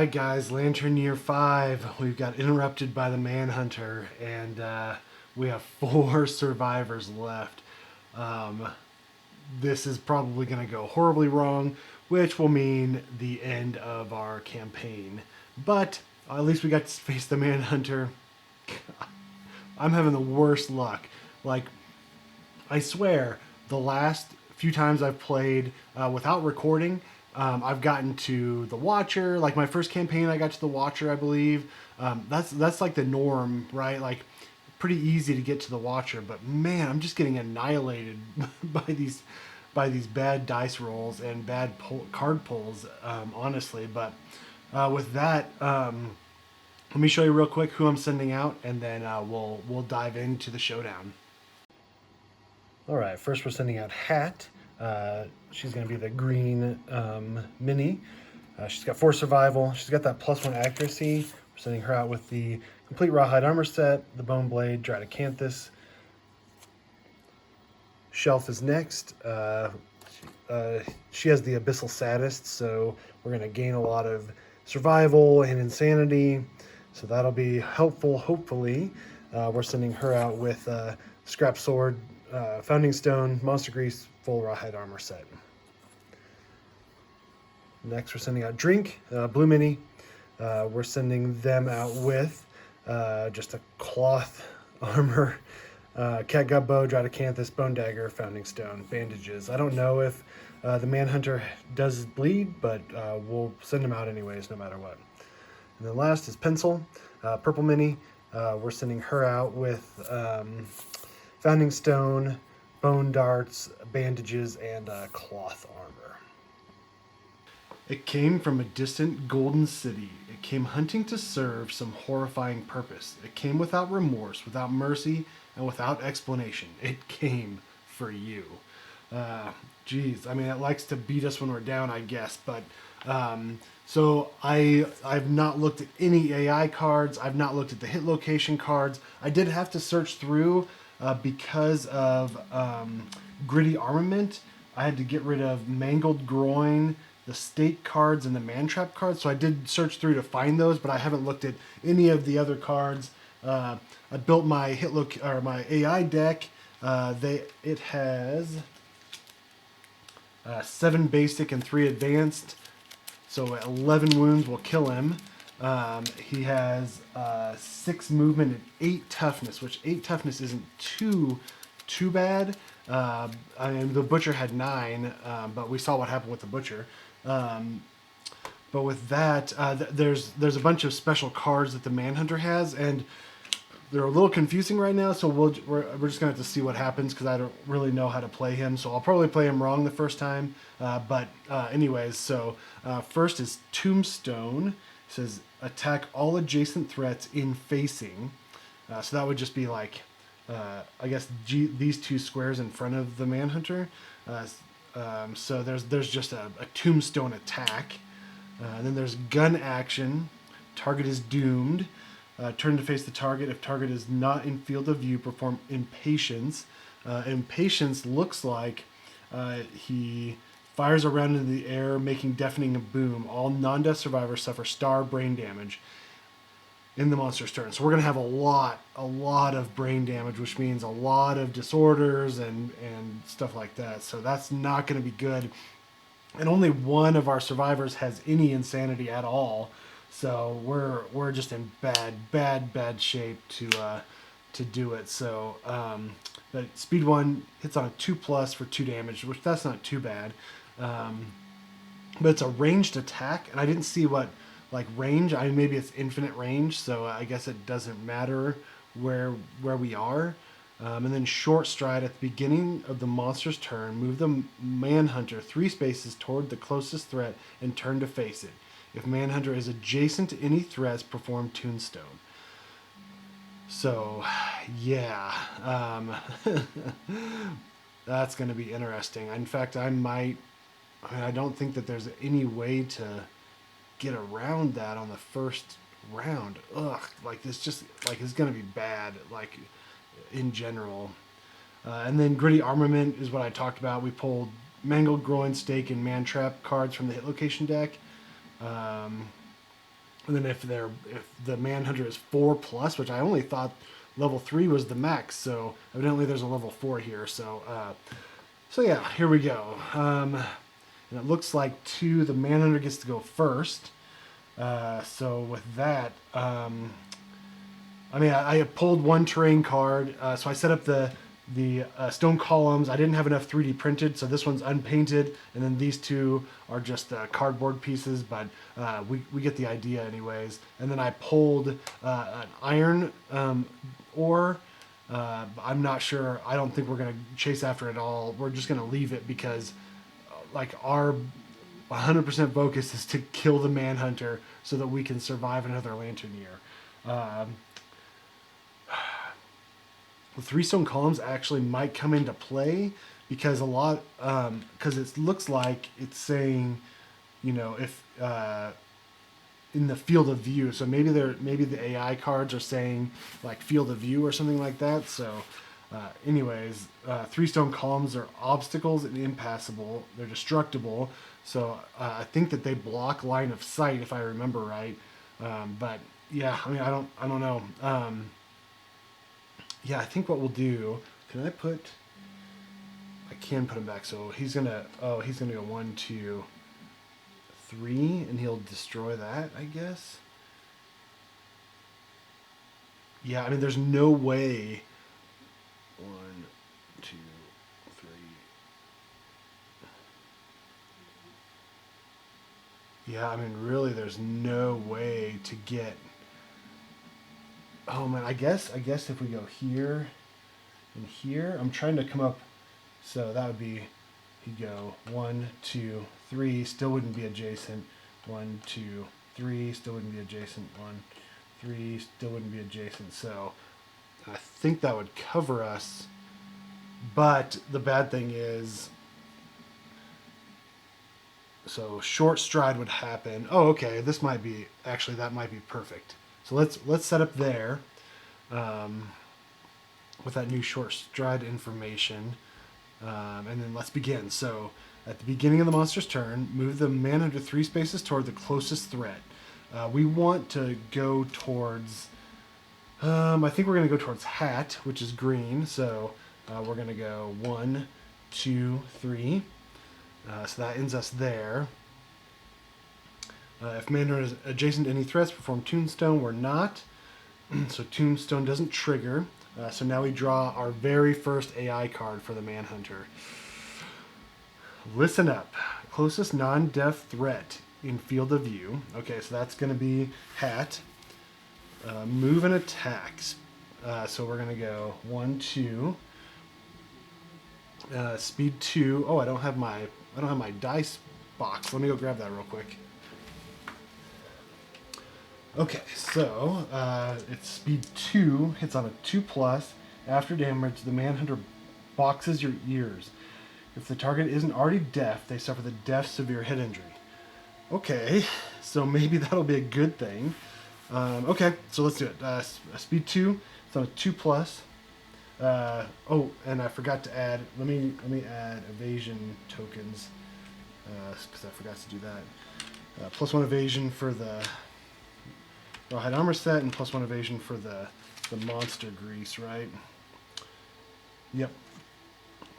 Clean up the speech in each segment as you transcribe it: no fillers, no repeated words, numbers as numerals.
Alright guys, Lantern Year 5. We've got interrupted by the ManHunter, and we have 4 survivors left. Um, this is probably going to go horribly wrong, which will mean the end of our campaign. But at least we got to face the ManHunter. I'm having the worst luck. Like, I swear, the last few times I've played without recording, I've gotten to the Watcher. Like my first campaign, I got to the Watcher, I believe. That's like the norm, right? Like pretty easy to get to the Watcher. But man, I'm just getting annihilated by these bad dice rolls and bad card pulls, honestly. But with that, let me show you real quick who I'm sending out, and then we'll dive into the showdown. All right, first we're sending out Hat. She's going to be the green mini. She's got 4 survival. She's got that +1 accuracy. We're sending her out with the complete rawhide armor set, the bone blade, Dradocanthus. Shelf is next. She has the abyssal sadist, so we're going to gain a lot of survival and insanity. So that'll be helpful, hopefully. We're sending her out with scrap sword, founding stone, monster grease, full rawhide armor set. Next, we're sending out Drink, blue mini. We're sending them out with just a cloth armor, catgut bow, Dradocanthus, bone dagger, founding stone, bandages. I don't know if the ManHunter does bleed, but we'll send them out anyways, no matter what. And then last is Pencil, purple mini. We're sending her out with founding stone, bone darts, bandages, and cloth armor. It came from a distant golden city. It came hunting to serve some horrifying purpose. It came without remorse, without mercy, and without explanation. It came for you. Geez, I mean, it likes to beat us when we're down, I guess, but so I've not looked at any AI cards. I've not looked at the hit location cards. I did have to search through because of gritty armament. I had to get rid of mangled groin, the stake cards, and the man trap cards. So I did search through to find those, but I haven't looked at any of the other cards. I built my my AI deck. It has 7 basic and 3 advanced. So 11 wounds will kill him. He has 6 movement and 8 toughness, which 8 toughness isn't too bad. I mean, the Butcher had 9, but we saw what happened with the Butcher. But with that, there's a bunch of special cards that the ManHunter has, and they're a little confusing right now. So we're just gonna have to see what happens because I don't really know how to play him. So I'll probably play him wrong the first time. Anyways, so first is Tombstone. It says attack all adjacent threats in facing. So that would just be like, I guess these 2 squares in front of the ManHunter. So there's just a Tombstone attack. And then there's gun action. Target is doomed. Turn to face the target. If target is not in field of view, perform Impatience. Impatience looks like he fires around into the air, making deafening boom. All non-death survivors suffer star brain damage in the monster's turn. So we're going to have a lot of brain damage, which means a lot of disorders and stuff like that. So that's not going to be good. And only one of our survivors has any insanity at all. So we're just in bad shape to do it. So but speed 1 hits on a 2+ for 2 damage, which that's not too bad. But it's a ranged attack, and I didn't see what like range. Maybe it's infinite range, so I guess it doesn't matter where we are. And then short stride at the beginning of the monster's turn, move the ManHunter 3 spaces toward the closest threat and turn to face it. If ManHunter is adjacent to any threats, perform Tombstone. So, yeah, that's going to be interesting. In fact, I don't think that there's any way to get around that on the first round. Ugh, like this just like it's going to be bad, like in general. And then gritty armament is what I talked about. We pulled mangled groin, stake, and man trap cards from the hit location deck. And then if the Manhunter is 4+, which I only thought level 3 was the max, so evidently there's a level 4 here. So so yeah, here we go. And it looks like the Manhunter gets to go first. So with that, I mean, I pulled one terrain card, so I set up the stone columns. I didn't have enough 3D printed, so this one's unpainted, and then these two are just cardboard pieces, but we get the idea anyways. And then I pulled an iron ore. I'm not sure. I don't think we're going to chase after it all. We're just going to leave it because like our 100% focus is to kill the Manhunter so that we can survive another lantern year. The 3 stone columns actually might come into play because because it looks like it's saying, you know, if in the field of view. So maybe the AI cards are saying like field of view or something like that. So anyways, 3 stone columns are obstacles and impassable. They're destructible. So I think that they block line of sight if I remember right. But yeah, I mean I don't know. Yeah, I think what we'll do. Can I put? I can put him back. So he's gonna. Oh, he's gonna go 1, 2, 3, and he'll destroy that, I guess. Yeah, I mean, there's no way. 1, 2, 3. Yeah, I mean, really, there's no way to get. Oh man, I guess if we go here and here, I'm trying to come up. So that would be, he'd go 1, 2, 3, still wouldn't be adjacent. 1, 2, 3, still wouldn't be adjacent. 1, 3, still wouldn't be adjacent. So I think that would cover us. But the bad thing is, so short stride would happen. Oh, okay. This might be actually that might be perfect. So let's set up there with that new short stride information, and then let's begin. So at the beginning of the monster's turn, move the Manhunter 3 spaces toward the closest threat. We want to go towards. I think we're going to go towards Hat, which is green. So we're going to go 1, 2, 3. So that ends us there. If Manhunter is adjacent to any threats, perform Tombstone. We're not. So Tombstone doesn't trigger. So now we draw our very first AI card for the Manhunter. Listen up. Closest non-death threat in field of view. Okay, so that's going to be Hat. Move and attacks. So we're going to go 1, 2. Speed 2. Oh, I don't have my dice box. Let me go grab that real quick. Okay, so it's speed 2, hits on a 2+. After damage, the Manhunter boxes your ears. If the target isn't already deaf, they suffer the deaf severe head injury. Okay, so maybe that'll be a good thing. Okay, so let's do it. Speed 2, it's on a 2+. Oh, and I forgot to add. Let me add evasion tokens because I forgot to do that. +1 evasion for the rawhide armor set, and +1 evasion for the monster grease, right? Yep.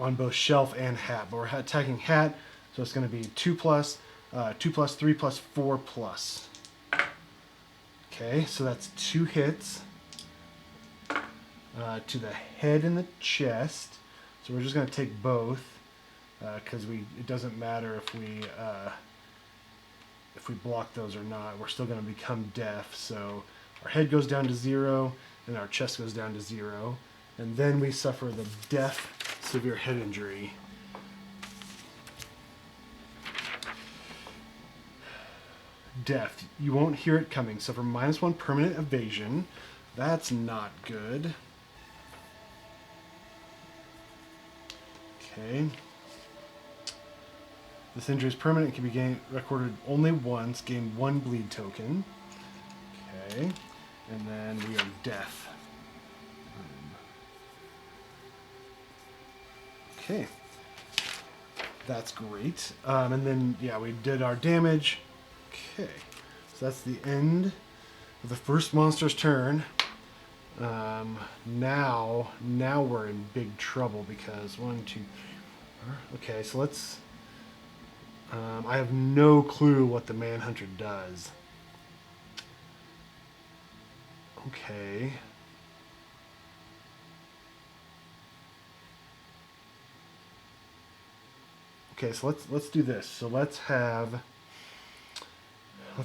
On both shelf and hat, but we're attacking hat, so it's going to be 2+, 2+, 3+, 4+. Okay, so that's 2 hits to the head and the chest. So we're just going to take both because it doesn't matter if we block those or not. We're still going to become deaf. So our head goes down to 0 and our chest goes down to 0, and then we suffer the deaf severe head injury. Deaf. You won't hear it coming. Suffer -1 permanent evasion. That's not good. Okay. This injury is permanent. It can be recorded only once. Gain 1 bleed token. Okay. And then we are deaf. Okay. That's great. And then, yeah, we did our damage. Okay. So So that's the end of the first monster's turn. Now we're in big trouble because 1, 2, 3, 4. Okay, so let's. I have no clue what the ManHunter does. Okay. Okay, so let's do this. So let's have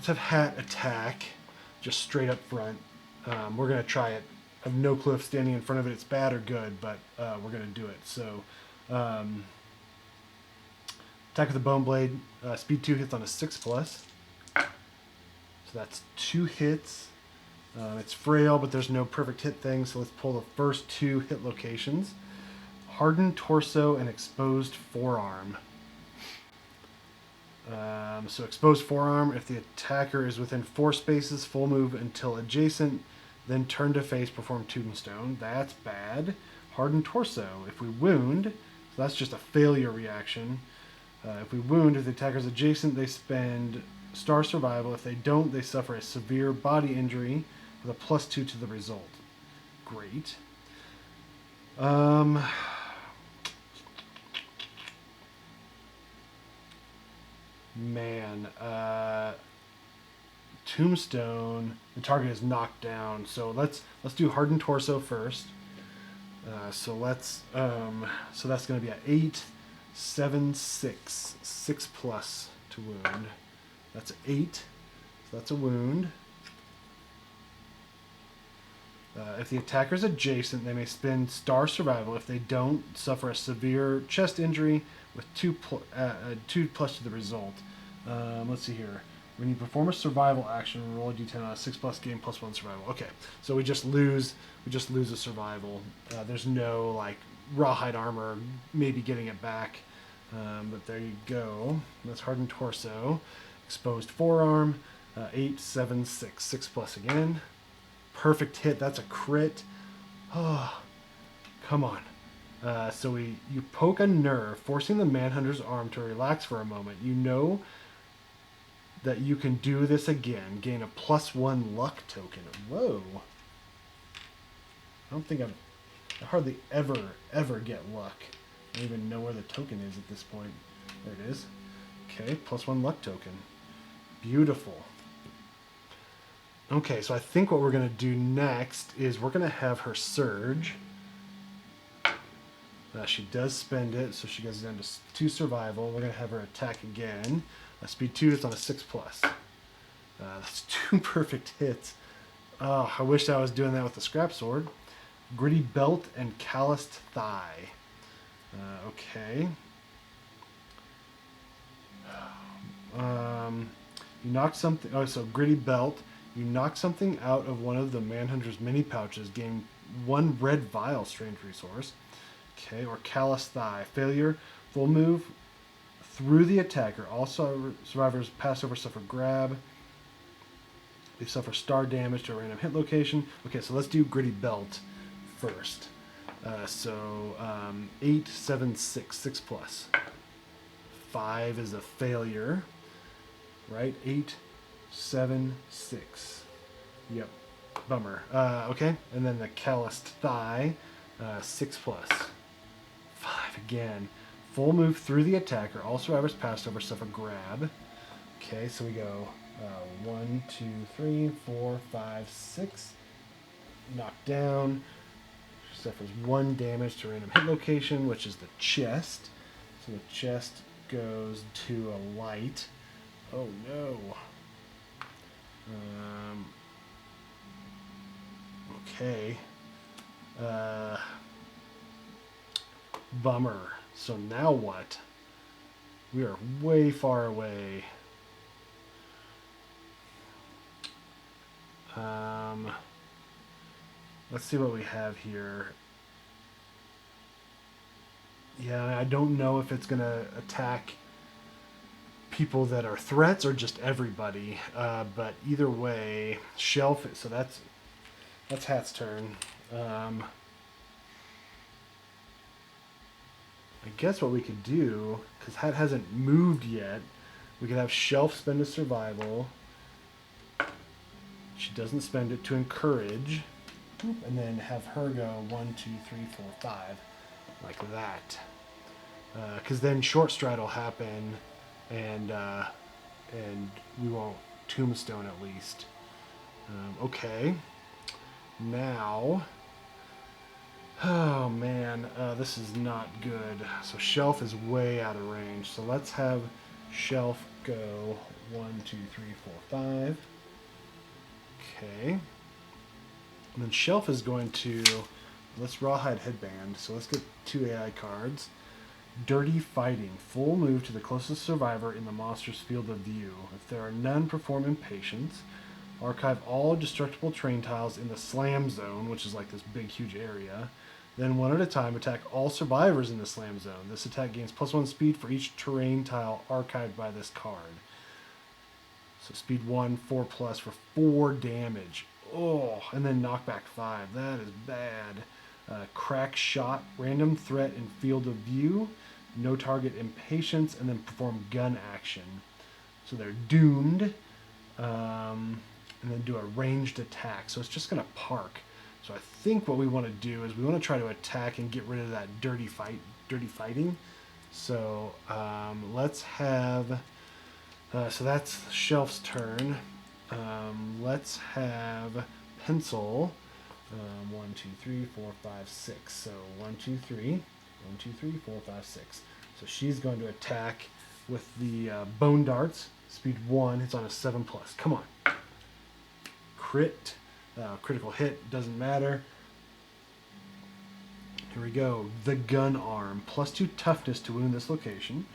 Hat attack, just straight up front. We're gonna try it. I have no clue if standing in front of it's bad or good, but we're gonna do it. So, attack with the Bone Blade. Speed 2 hits on a 6+. So that's 2 hits. It's frail, but there's no perfect hit thing. So let's pull the first 2 hit locations: hardened torso and exposed forearm. So exposed forearm, if the attacker is within 4 spaces, full move until adjacent, then turn to face, perform Tombstone. That's bad. Hardened torso, if we wound, so that's just a failure reaction. If we wound, if the attacker is adjacent, they spend star survival. If they don't, they suffer a severe body injury with a +2 to the result. Great. Man, Tombstone. The target is knocked down. So let's do hardened torso first. So that's going to be a 8, 7, 6, 6+ to wound. That's 8. So that's a wound. If the attacker is adjacent, they may spend star survival. If they don't, suffer a severe chest injury with 2+ to the result. Let's see here. When you perform a survival action, roll a d10 on a 6+, gain +1 survival. Okay, so we just lose a survival. There's no like rawhide armor, maybe getting it back. But there you go. That's hardened torso. Exposed forearm. 8, 7, 6, 6+ again. Perfect hit. That's a crit. Oh, come on. So you poke a nerve, forcing the Manhunter's arm to relax for a moment. You know that you can do this again. Gain a +1 luck token. Whoa. I hardly ever get luck. I don't even know where the token is at this point. There it is. Okay, +1 luck token. Beautiful. Okay, so I think what we're going to do next is we're going to have her surge. She does spend it, so she goes down to 2 survival. We're going to have her attack again. Speed 2, it's on a 6+. That's 2 perfect hits. Oh, I wish I was doing that with the scrap sword. Gritty belt and calloused thigh. Okay. You knock something. Oh, so gritty belt. You knock something out of one of the Manhunter's mini pouches. Gain 1 red vial, strange resource. Okay, or calloused thigh. Failure. Full move through the attacker. All survivors pass over suffer grab. They suffer star damage to a random hit location. Okay, so let's do gritty belt first. 8, 7, 6, 6+. 5 is a failure. Right? 8, 7, 6. Yep. Bummer. Okay, and then the calloused thigh. 6+. 5 again. Full move through the attacker. All survivors passed over suffer grab. Okay, so we go 1, 2, 3, 4, 5, 6. Knocked down. Suffers 1 damage to a random hit location, which is the chest. So the chest goes to a light. Oh no. Okay. Bummer. So now what? We are way far away. Let's see what we have here. Yeah, I don't know if it's going to attack people that are threats or just everybody. But either way, shelf. So that's Hat's turn. I guess what we could do, because Hat hasn't moved yet, we could have Shelf spend a survival. doesn't spend it to encourage, and then have her go 1, 2, 3, 4, 5, like that. Because then short stride will happen, and we won't tombstone at least. Okay. Now, oh man, this is not good. So Shelf is way out of range. So let's have Shelf go 1, 2, 3, 4, 5. Okay. And then Shelf is going to, let's Rawhide Headband. So let's get 2 AI cards. Dirty Fighting. Full move to the closest survivor in the monster's field of view. If there are none, perform Impatience. Archive all destructible terrain tiles in the slam zone, which is like this big, huge area. Then one at a time, attack all survivors in the slam zone. This attack gains +1 speed for each terrain tile archived by this card. So speed 1, 4+ for 4 damage. Oh, and then knockback 5. That is bad. Crack Shot, random threat in field of view. No target Impatience, and then perform gun action. So they're doomed. And then do a ranged attack. So it's just going to park. So I think what we want to do is we want to try to attack and get rid of that dirty fighting. So let's have, so that's Shelf's turn. Let's have Pencil. 1, 2, 3, 4, 5, 6. So 1, 2, 3. 1, 2, 3, 4, 5, 6. So she's going to attack with the Bone Darts. Speed 1. It's on a 7+. Come on. Crit. Critical hit. Doesn't matter. Here we go. The Gun Arm. +2 toughness to wound this location.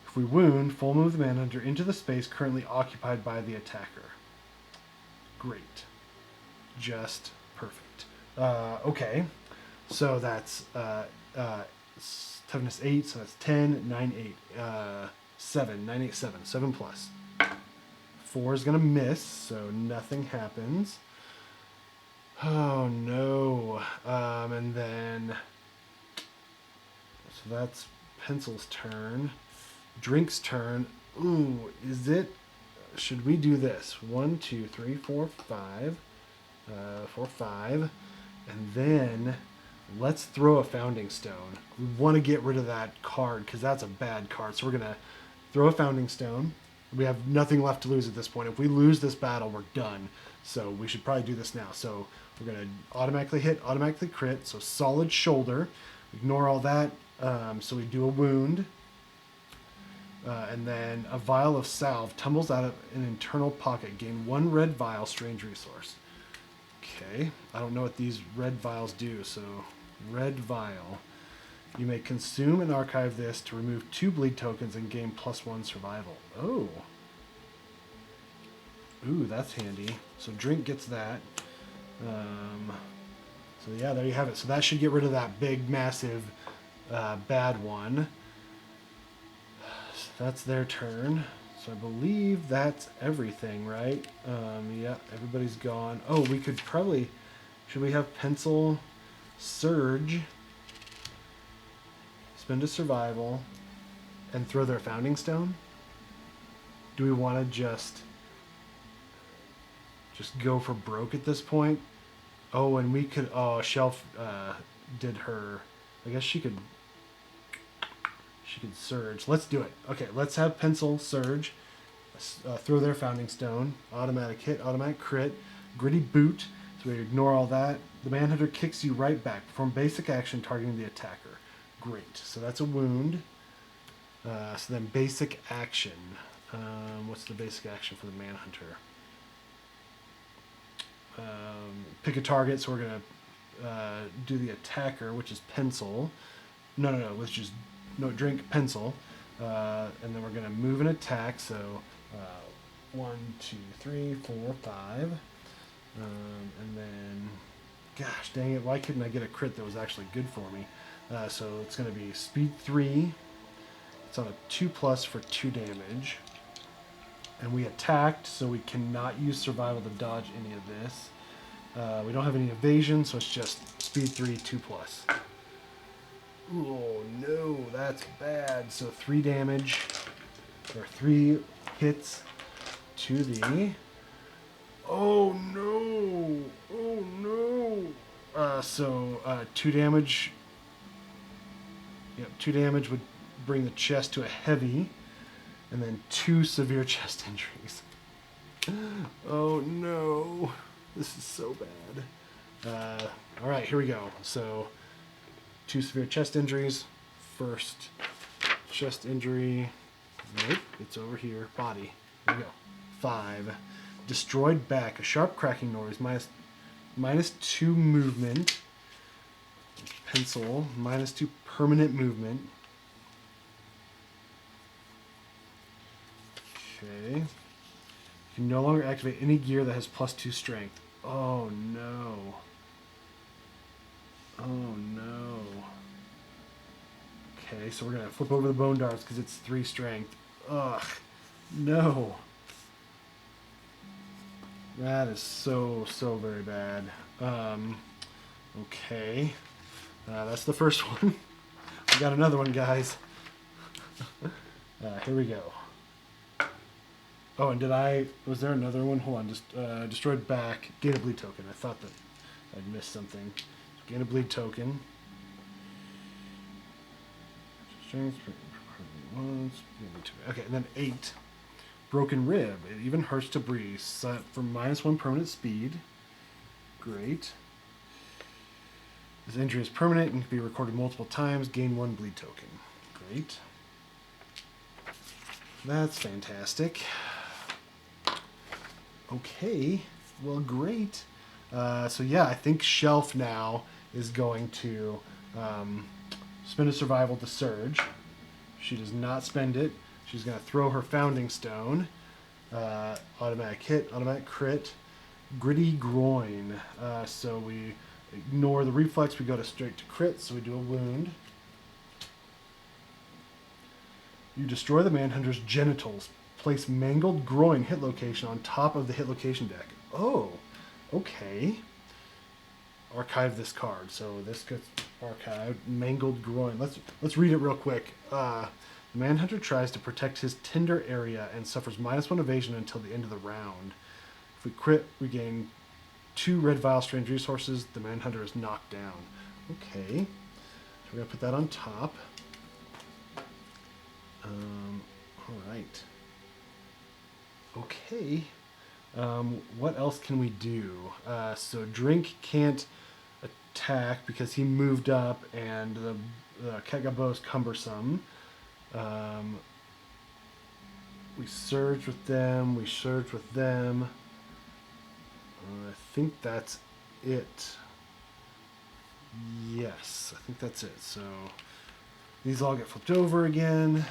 If we wound, full move the Manhunter into the space currently occupied by the attacker. Great. Just perfect. Okay. So that's toughness 8. So that's 10, 9, 8. 7. 9, 8, 7. 7+. 4 is going to miss, so nothing happens. Oh no. And then, so that's Pencil's turn. Drink's turn. Ooh, is it, should we do this? 1, 2, 3, 4, 5. 4, 5. And then let's throw a Founding Stone. We want to get rid of that card because that's a bad card. So we're going to throw a Founding Stone. We have nothing left to lose at this point. If we lose this battle, we're done. So we should probably do this now. So we're going to automatically hit, automatically crit. So solid shoulder. Ignore all that. So we do a wound. And then a Vial of Salve tumbles out of an internal pocket. Gain 1 red vial, strange resource. Okay. I don't know what these red vials do. So red vial. You may consume and archive this to remove 2 bleed tokens and gain +1 survival. Oh. Ooh, that's handy. So Drink gets that. So yeah, there you have it. So that should get rid of that big, massive, bad one. So that's their turn. So I believe that's everything, right? Yeah, everybody's gone. Oh, we could probably... Should we have Pencil Surge... Spend a survival, and throw their Founding Stone? Do we want to just go for broke at this point? Oh, and we could, oh, Shelf did her, I guess she could Surge. Let's do it. Okay, let's have Pencil Surge, throw their Founding Stone, automatic hit, automatic crit, Gritty Boot, so we ignore all that. The Manhunter kicks you right back. Perform basic action targeting the attacker. Great. So that's a wound. So then basic action. What's the basic action for the Manhunter? Pick a target. So we're going to do the attacker, which is Pencil. No, which is Drink Pencil. And then we're going to move and attack. So 1, 2, 3, 4, 5. And then, gosh dang it, why couldn't I get a crit that was actually good for me? So it's going to be speed 3. It's on a 2+ for 2 damage. And we attacked, so we cannot use survival to dodge any of this. We don't have any evasion, so it's just speed 3, 2+. Oh no, that's bad. So 3 damage, or 3 hits to the... Oh no! Oh no! 2 damage. Yep, 2 damage would bring the chest to a heavy, and then 2 severe chest injuries. Oh no! This is so bad. Alright, here we go. So, 2 severe chest injuries. First chest injury. Nope, it's over here. Body. Here we go. 5. Destroyed back. A sharp cracking noise. Minus 2 movement. Pencil. Minus 2 permanent movement. Okay. You can no longer activate any gear that has plus 2 strength. Oh no. Oh no. Okay, so we're going to flip over the bone darts because it's 3 strength. Ugh. No. That is so very bad. Okay. That's the first one. We got another one, guys. Here we go. Oh, and was there another one? Hold on, just destroyed back, gain a bleed token. I thought that I'd missed something. Gain a bleed token. Okay, and then 8. Broken rib. It even hurts to breathe. Set for -1 permanent speed. Great. This injury is permanent and can be recorded multiple times. Gain 1 bleed token. Great. That's fantastic. Okay. Well, great. So yeah, I think Shelf now is going to spend a survival to Surge. She does not spend it. She's going to throw her Founding Stone. Automatic hit, automatic crit. Gritty Groin. So we ignore the reflex. We go straight to crit, so we do a wound. You destroy the Manhunter's genitals. Place Mangled Groin hit location on top of the hit location deck. Oh, okay. Archive this card. So this gets archived. Mangled Groin. Let's read it real quick. The Manhunter tries to protect his tender area and suffers -1 evasion until the end of the round. If we crit, we gain 2 red vial strange resources. The Manhunter is knocked down. Okay. So we're going to put that on top. Alright. Okay. What else can we do? So Drink can't attack because he moved up and the Kegabo is cumbersome. We surge with them. We surge with them. I think that's it. Yes, I think that's it. So these all get flipped over again.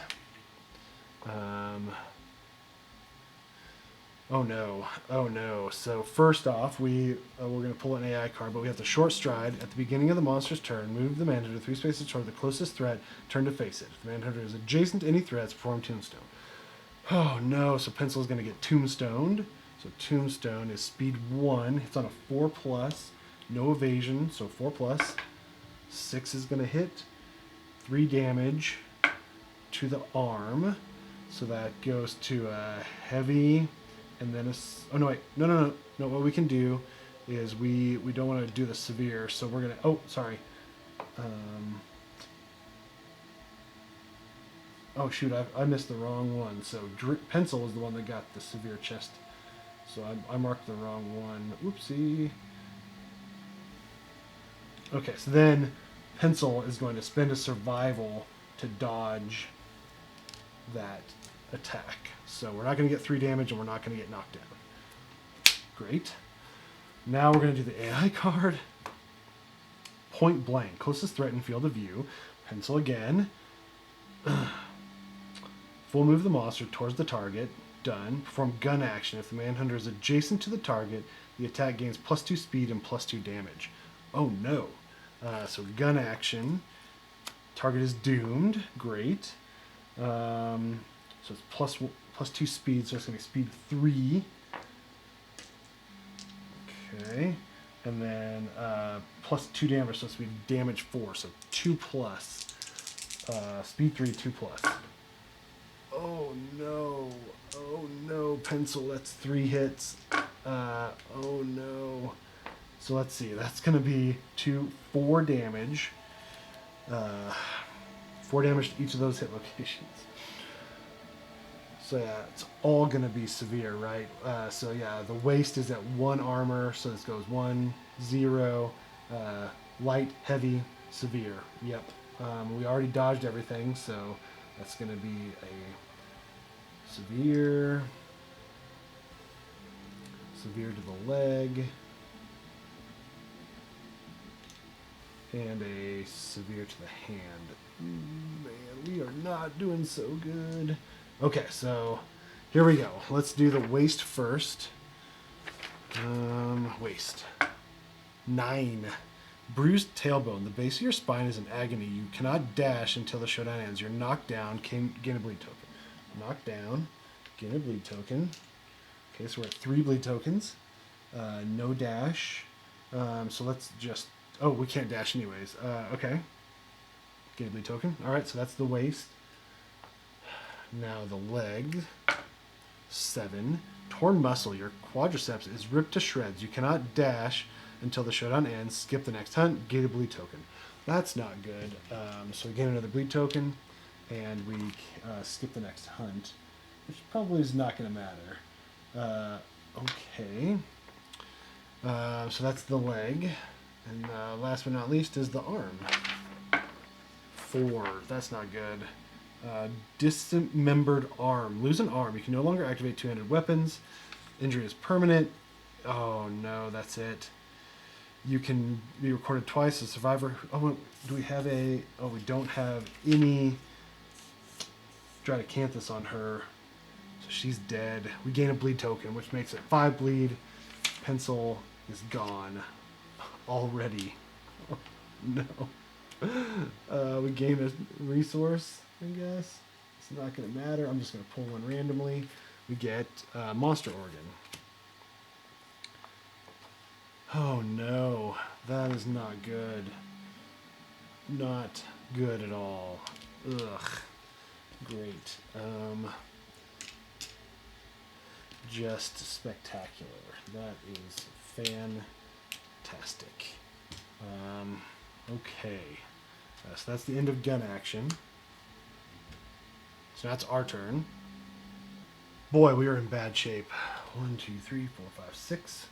Oh no. Oh no. So first off, we're going to pull an AI card, but we have to short stride. At the beginning of the monster's turn, move the Manhunter 3 spaces toward the closest threat, turn to face it. If the Manhunter is adjacent to any threats, perform Tombstone. Oh no, so Pencil is going to get Tombstoned. So Tombstone is speed 1, hits on a 4+, no evasion, so 4+. 6 is going to hit, 3 damage to the arm. So that goes to a heavy, and then oh no, wait, no. What we can do is we don't want to do the severe, so we're gonna. Oh, sorry. Oh shoot, I missed the wrong one. So Pencil is the one that got the severe chest. So I marked the wrong one. Oopsie. Okay, so then Pencil is going to spend a survival to dodge that attack. So we're not going to get 3 damage and we're not going to get knocked down. Great. Now we're going to do the AI card. Point blank. Closest threat in field of view. Pencil again. Full move the monster towards the target. Done. Perform gun action. If the Manhunter is adjacent to the target, the attack gains +2 speed and +2 damage. Oh no. So gun action. Target is doomed. Great. So it's +2 speed, so it's going to be speed 3. Okay. And then +2 damage, so it's going to be damage 4. So 2+. Speed 3, 2+. Oh no. Oh no, Pencil. That's 3 hits. Oh no. So let's see. That's going to be 4 damage. 4 damage to each of those hit locations. So yeah, it's all going to be severe, right? So yeah, the waist is at 1 armor. So this goes 1, 0, light, heavy, severe. Yep. We already dodged everything, so that's going to be a severe to the leg, and a severe to the hand. Man, we are not doing so good. Okay, so here we go. Let's do the waist first. Waist. 9. Bruised tailbone. The base of your spine is in agony. You cannot dash until the showdown ends. You're knocked down. Gain a bleed token. Knocked down. Gain a bleed token. Okay, so we're at 3 bleed tokens. No dash. So let's just... Oh, we can't dash anyways. Okay. Gain a bleed token. Alright, so that's the waist. Now the leg. 7. Torn muscle. Your quadriceps is ripped to shreds. You cannot dash until the showdown ends. Skip the next hunt. Gain a bleed token. That's not good. So we gain another bleed token, and we skip the next hunt, which probably is not going to matter. Okay. So that's the leg. And last but not least is the arm. 4. That's not good. Dismembered arm. Lose an arm. You can no longer activate 2-handed weapons. Injury is permanent. Oh no, that's it. You can be recorded twice. A survivor. Oh, do we have a... Oh, we don't have any Stratocanthus on her. So she's dead. We gain a bleed token, which makes it 5 bleed. Pencil is gone already. Oh, no. We gain a resource, I guess. It's not going to matter. I'm just going to pull one randomly. We get monster organ. Oh no, that is not good. Not good at all. Ugh. Great. Just spectacular. That is fantastic. Okay. So that's the end of gun action. So that's our turn. Boy, we are in bad shape. 1, 2, 3, 4, 5, 6.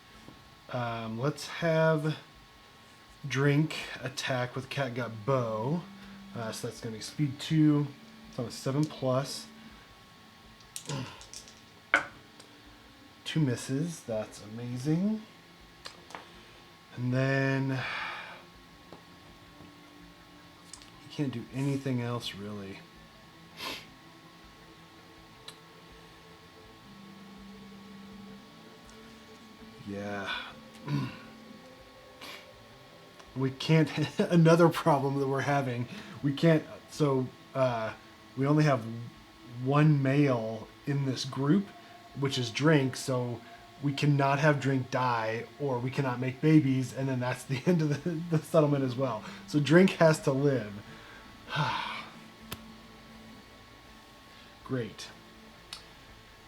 Let's have Drink attack with Catgut Bow. So that's going to be speed 2. It's on a 7+. 2 misses. That's amazing. And then you can't do anything else really. Yeah. We can't... Another problem that we're having. We can't... So, we only have 1 male in this group, which is Drink, so we cannot have Drink die, or we cannot make babies, and then that's the end of the settlement as well. So Drink has to live. Great.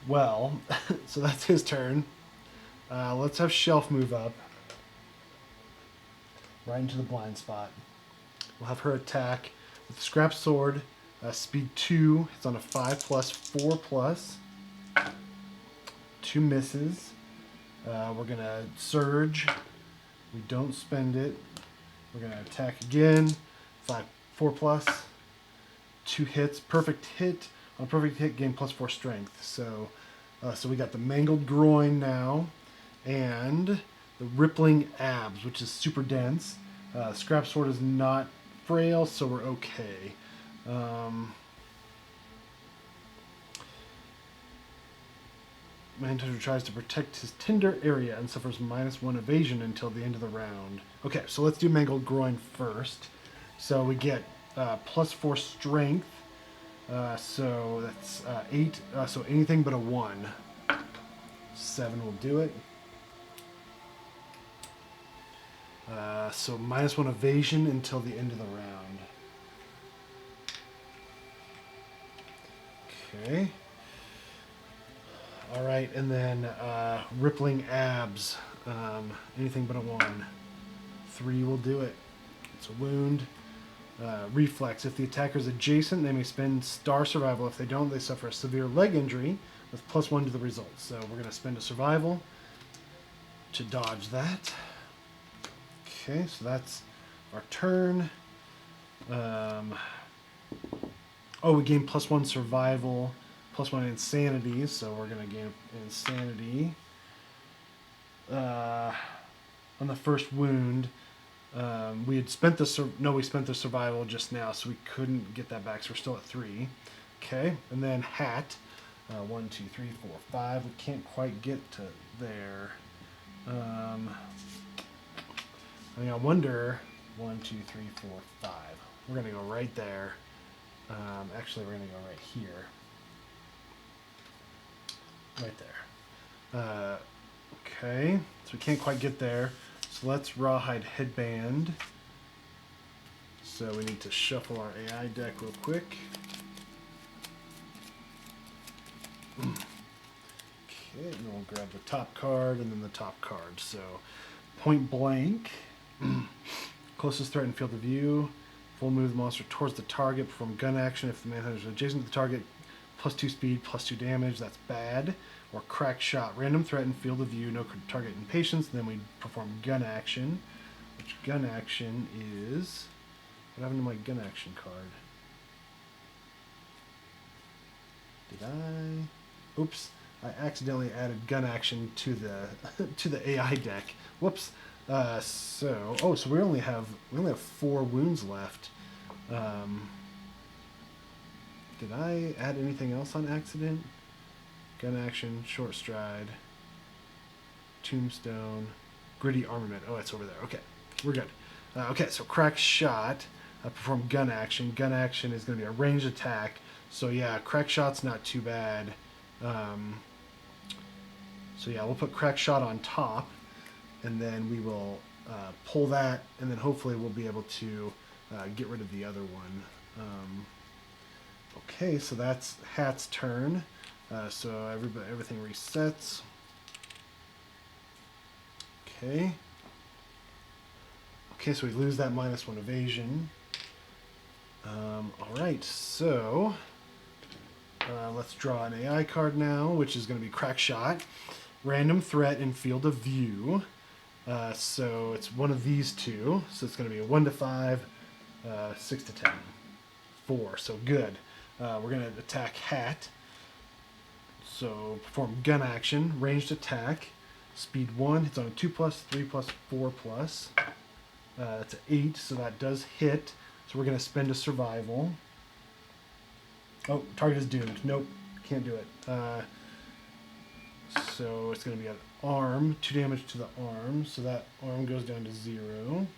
Well, so that's his turn. Let's have Shelf move up. Right into the blind spot. We'll have her attack with the Scrap Sword. Speed 2. It's on a 5+, 4+. 2 misses. We're going to Surge. We don't spend it. We're going to attack again. 4+. 2 hits. Perfect hit. On a perfect hit, gain +4 strength. So we got the Mangled Groin now. And the Rippling Abs, which is super dense. Scrap Sword is not frail, so we're okay. ManHunter tries to protect his tender area and suffers -1 evasion until the end of the round. Okay, so let's do Mangled Groin first. So we get +4 strength. So that's 8. So anything but a 1. 7 will do it. So -1 evasion until the end of the round. Okay. All right, and then rippling abs. Anything but a 1. 3 will do it. It's a wound. Reflex. If the attacker is adjacent, they may spend star survival. If they don't, they suffer a severe leg injury with +1 to the result. So we're going to spend a survival to dodge that. Okay, so that's our turn. Oh, we gain +1 survival, +1 insanity, so we're going to gain insanity. On the first wound, we had spent the we spent the survival just now, so we couldn't get that back. So we're still at 3. Okay, and then hat. 1, 2, 3, 4, 5. We can't quite get to there. I wonder. 1, 2, 3, 4, 5. We're gonna go right there. Actually, we're gonna go right here. Right there. Okay, so we can't quite get there. So let's rawhide headband. So we need to shuffle our AI deck real quick. Okay, and then we'll grab the top card and then the top card. So point blank. Closest threat in field of view. Full move the monster towards the target. Perform gun action if the manhunter is adjacent to the target. +2 speed, +2 damage. That's bad. Or crack shot. Random threat in field of view. No target impatience. Then we perform gun action. Which gun action is... What happened to my gun action card? Did I... Oops. I accidentally added gun action to the to the AI deck. Whoops. So we only have 4 wounds left. Did I add anything else on accident? Gun action, short stride, tombstone, gritty armament. Oh, it's over there. Okay, we're good. Okay, so crack shot. Perform gun action. Gun action is going to be a ranged attack. So yeah, crack shot's not too bad. So yeah, we'll put crack shot on top, and then we will pull that, and then hopefully we'll be able to get rid of the other one. Okay, so that's Hat's turn. So everything resets. Okay. Okay, so we lose that -1 evasion. All right, so let's draw an AI card now, which is going to be crack shot. Random threat in field of view. So it's one of these two. So it's going to be a 1 to 5, 6 to 10, 4. So good. We're going to attack Hat. So perform gun action, ranged attack, speed 1. It's on a 2+, 3+, 4+. That's an 8, so that does hit. So we're going to spend a survival. Oh, target is doomed. Nope, can't do it. So it's going to be an arm, 2 damage to the arm, so that arm goes down to 0.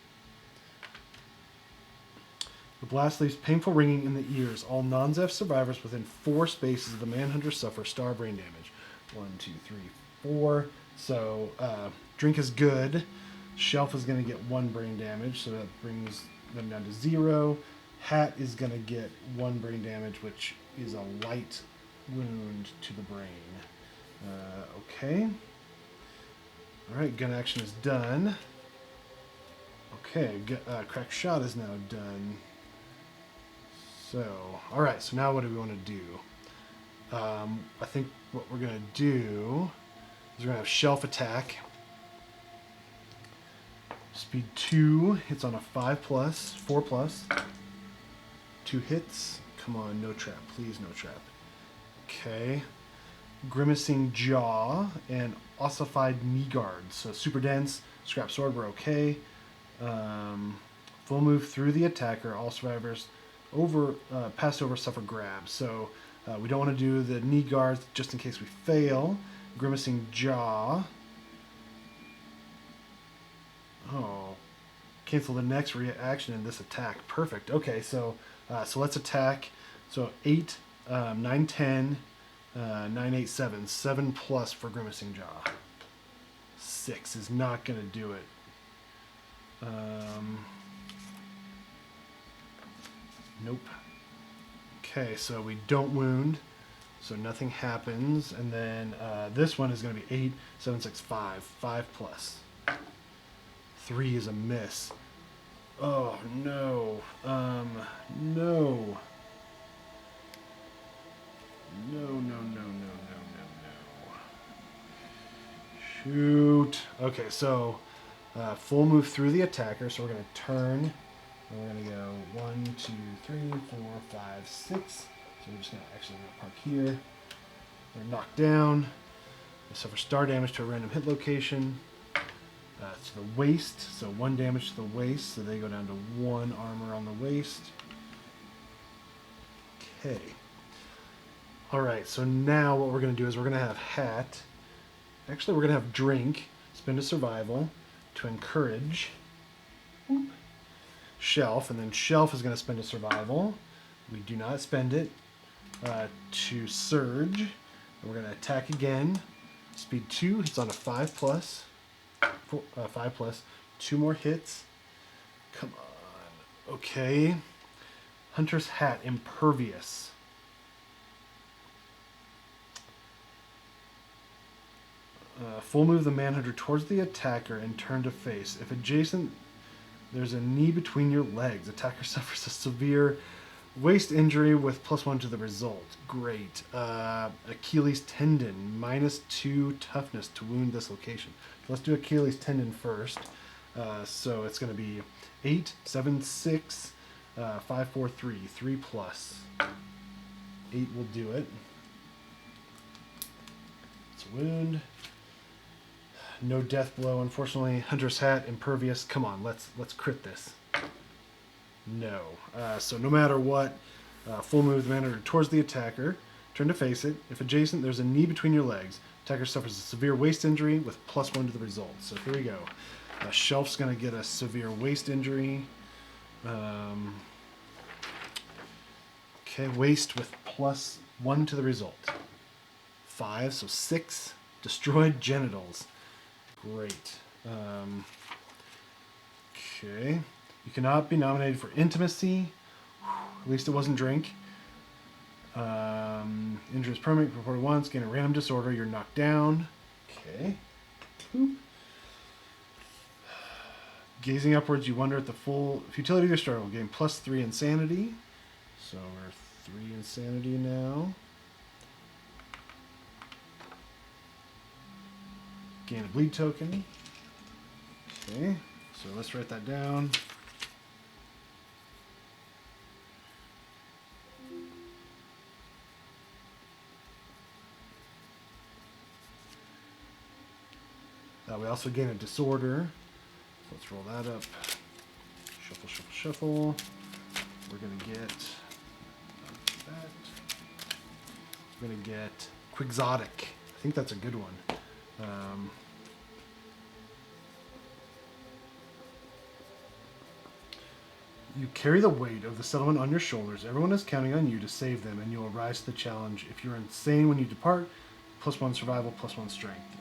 The blast leaves painful ringing in the ears. All non-Zeph survivors within 4 spaces of the Manhunter suffer star brain damage. 1, 2, 3, 4. So drink is good. Shelf is going to get 1 brain damage, so that brings them down to 0. Hat is going to get 1 brain damage, which is a light wound to the brain. Okay. Alright, gun action is done. Okay, crack shot is now done. So, alright, so now what do we want to do? I think what we're going to do is we're going to have shelf attack. Speed 2 hits on a 5+, 4+. 2 hits. Come on, no trap. Please, no trap. Okay. Grimacing Jaw and Ossified Knee Guard. So super dense. Scrap Sword, we're okay. Full move through the attacker. All survivors passed over suffer grab. So we don't want to do the knee guards just in case we fail. Grimacing Jaw. Oh. Cancel the next reaction in this attack. Perfect. Okay, so let's attack. So 8, 9, 10, 9, 8, 7. 7+ for Grimacing Jaw. 6 is not going to do it. Nope. Okay, so we don't wound. So nothing happens. And then this one is going to be 8, 7, 6, 5. 5 plus. 3 is a miss. Oh, no. No. No, no, no, no, no, no, no. Shoot. Okay, so full move through the attacker. So we're going to turn. And we're going to go 1, 2, 3, 4, 5, 6. So we're just going to actually park here. They're knocked down. They suffer star damage to a random hit location. To the waist, so 1 damage to the waist, so they go down to 1 armor on the waist. Okay. Alright, so now what we're going to do is we're going to have hat. Actually, we're going to have drink, spend a survival, to encourage. Shelf, and then shelf is going to spend a survival. We do not spend it. To surge. And we're going to attack again. Speed 2, hits on a 5 plus. 5 plus. 2 more hits. Come on. Okay. Hunter's hat, impervious. Full move the Manhunter towards the attacker and turn to face. If adjacent, there's a knee between your legs. Attacker suffers a severe waist injury with +1 to the result. Great. Achilles tendon, -2 toughness to wound dislocation. Let's do Achilles tendon first. So it's going to be 8, 7, 6, 5, 4, 3. 3 plus. 8 will do it. It's a wound. No death blow, unfortunately. Hunter's hat, impervious. Come on, let's crit this. No. So no matter what, full move the Manhunter towards the attacker. Turn to face it. If adjacent, there's a knee between your legs. Attacker suffers a severe waist injury with +1 to the result. So here we go. Shelf's going to get a severe waist injury. Okay, waist with +1 to the result. 5, so 6. Destroyed genitals. Great. Okay. You cannot be nominated for intimacy. At least it wasn't drink. Injury is permanent, reported once, gain a random disorder, you're knocked down. Okay. Boop. Gazing upwards, you wonder at the full futility of your struggle. Gain +3 insanity. So we're 3 insanity now. Gain a bleed token. Okay, so let's write that down. We also gain a disorder. So let's roll that up. Shuffle, shuffle, shuffle. We're going to get that. We're going to get Quixotic. I think that's a good one. You carry the weight of the settlement on your shoulders. Everyone is counting on you to save them, and you'll rise to the challenge. If you're insane when you depart, +1 survival, +1 strength.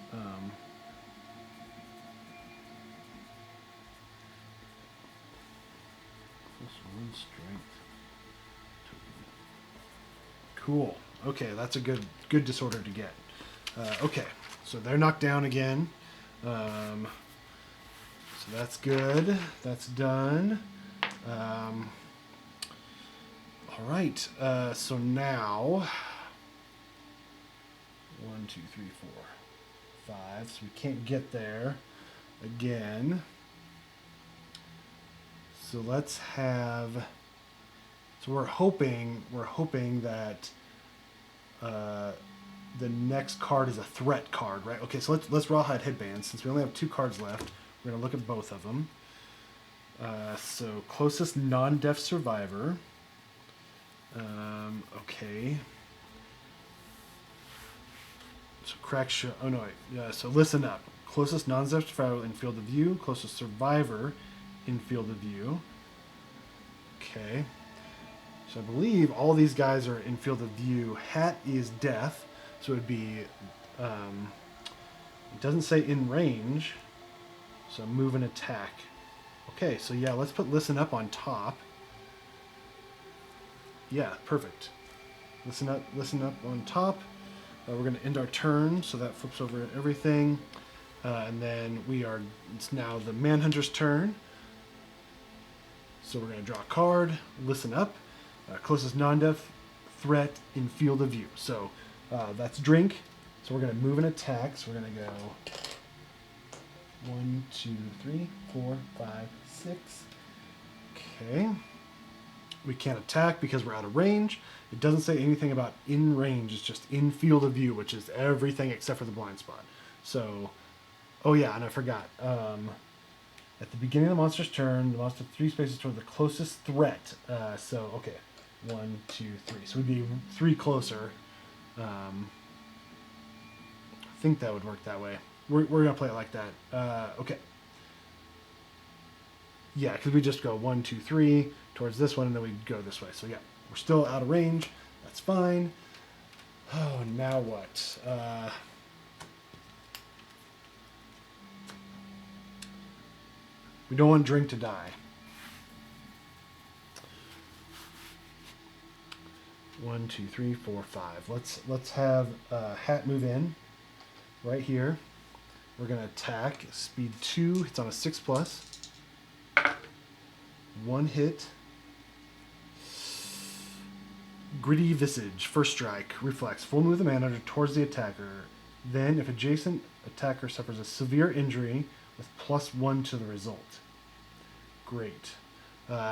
+1 strength. Cool. Okay, that's a good disorder to get. Okay, so they're knocked down again. So that's good. That's done. All right. So now 1, 2, 3, 4, 5. So we can't get there again. So let's have. So we're hoping that the next card is a threat card, right? Okay, so let's rawhide headbands. Since we only have 2 cards left, we're gonna look at both of them. So closest non-deaf survivor. Okay. So crack show. Oh no, wait. So listen up. Closest non-deaf survivor in field of view. Closest survivor in field of view. Okay. So I believe all these guys are in field of view. Hat is deaf, so it would be. It doesn't say in range, so move and attack. Okay, so yeah, let's put listen up on top. Yeah, perfect. Listen up on top. We're going to end our turn, so that flips over everything. And then it's now the Manhunter's turn. So we're going to draw a card, listen up. Closest non-death threat in field of view. So that's drink. So we're going to move and attack. So we're going to go 1, 2, 3, 4, 5, 6. Okay. We can't attack because we're out of range. It doesn't say anything about in range. It's just in field of view, which is everything except for the blind spot. So, oh yeah, and I forgot. At the beginning of the monster's turn, the monster 3 spaces toward the closest threat. So, okay. 1, 2, 3. So we'd be 3 closer. I think that would work that way. We're going to play it like that. Okay. Yeah, because we just go 1, 2, 3 towards this one, and then we go this way. So yeah, we're still out of range. That's fine. Oh, now what? We don't want drink to die. 1, 2, 3, 4, 5. Let's have Hat move in right here. We're gonna attack. Speed 2. It's on a 6+. 1 hit. Gritty Visage. First strike. Reflex. Full move the Manhunter towards the attacker. Then, if adjacent attacker suffers a severe injury, with +1 to the result. Great.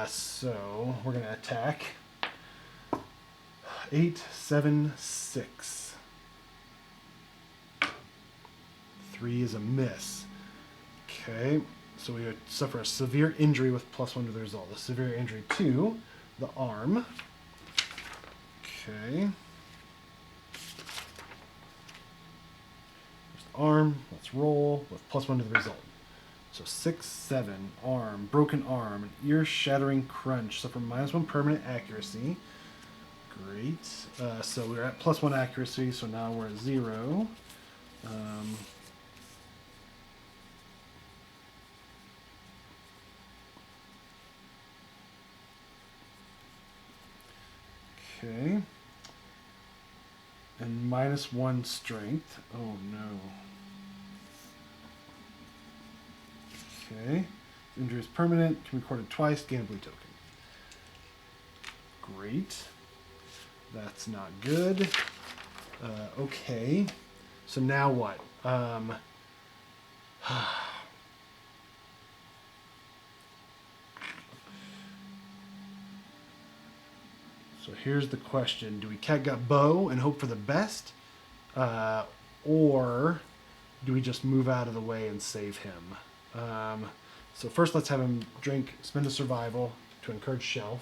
So we're gonna attack. 8, 7, 6. 3 is a miss. Okay, so we would suffer a severe injury with +1 to the result. A severe injury to the arm. Okay. There's the arm. Let's roll with +1 to the result. So 6, 7, arm, broken arm, an ear-shattering crunch. Suffer -1 permanent accuracy. Great. So we're at +1 accuracy, so now we're at 0. Okay. And -1 strength. Oh no. Okay. Injury is permanent. Can be recorded twice. Gain a blue token. Great. That's not good. Okay. So now what? So here's the question. Do we catgut bow and hope for the best? Or do we just move out of the way and save him? So first let's have him drink, spend a survival to encourage Shelf.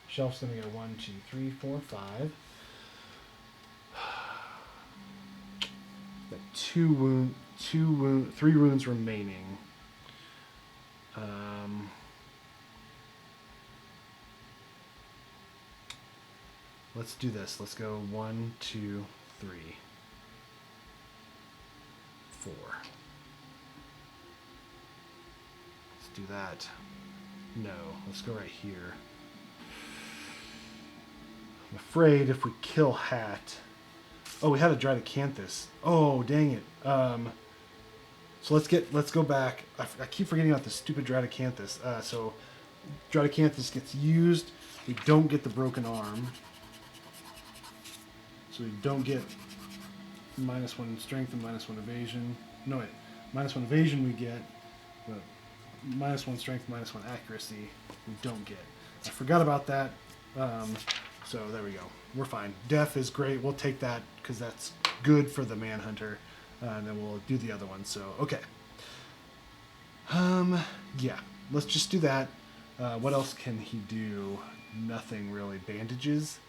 Shelf's going to go 1, 2, 3, 4, 5. Got 3 wounds remaining. Let's do this. Let's go 1, 2, 3, 4. Let's do that. No, let's go right here. I'm afraid if we kill Hat... Oh, we had a Dradocanthus. Oh, dang it. So let's go back. I keep forgetting about the stupid Dradocanthus. So Dradocanthus gets used. We don't get the broken arm. So we don't get -1 strength and -1 evasion. No, wait. -1 evasion we get, but -1 strength, -1 accuracy we don't get. I forgot about that. So there we go. We're fine. Death is great. We'll take that because that's good for the Manhunter. And then we'll do the other one. So, okay. Yeah. Let's just do that. What else can he do? Nothing really. Bandages.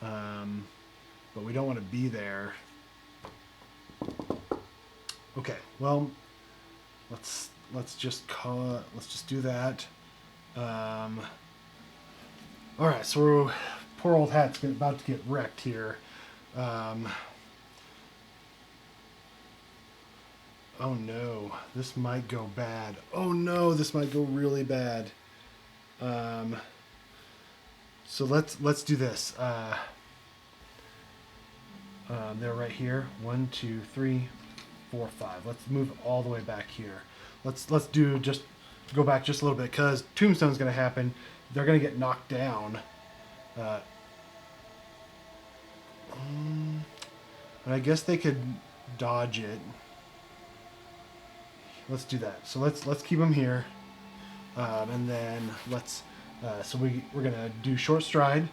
But we don't want to be there. Okay. Well, let's just do that. All right. So poor old Hat's about to get wrecked here. Oh no, this might go bad. Oh no, this might go really bad. So let's do this. They're right here. 1, 2, 3, 4, 5. Let's move all the way back here. Let's do just go back just a little bit because Tombstone's going to happen. They're going to get knocked down. And I guess they could dodge it. Let's do that. So let's keep them here, and then let's. So we're gonna do short stride.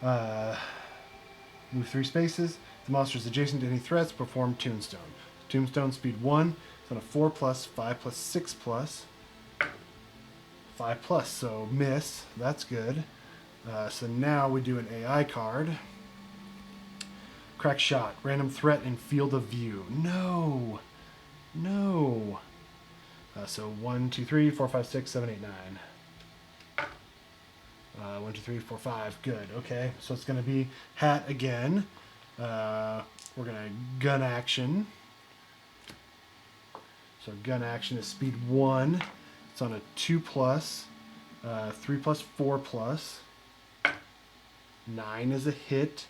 Move 3 spaces. The monster is adjacent to any threats. Perform Tombstone. Tombstone speed 1. It's on a 4+, 5+, 6+, 5+. So miss. That's good. So now we do an AI card. Crack shot. Random threat in field of view. No. No. So 1, 2, 3, 4, 5, 6, 7, 8, 9. 1, 2, 3, 4, 5. Good. Okay. So it's going to be hat again. We're going to gun action. So gun action is speed 1. It's on a 2+, 3+, 4+. 9 is a hit.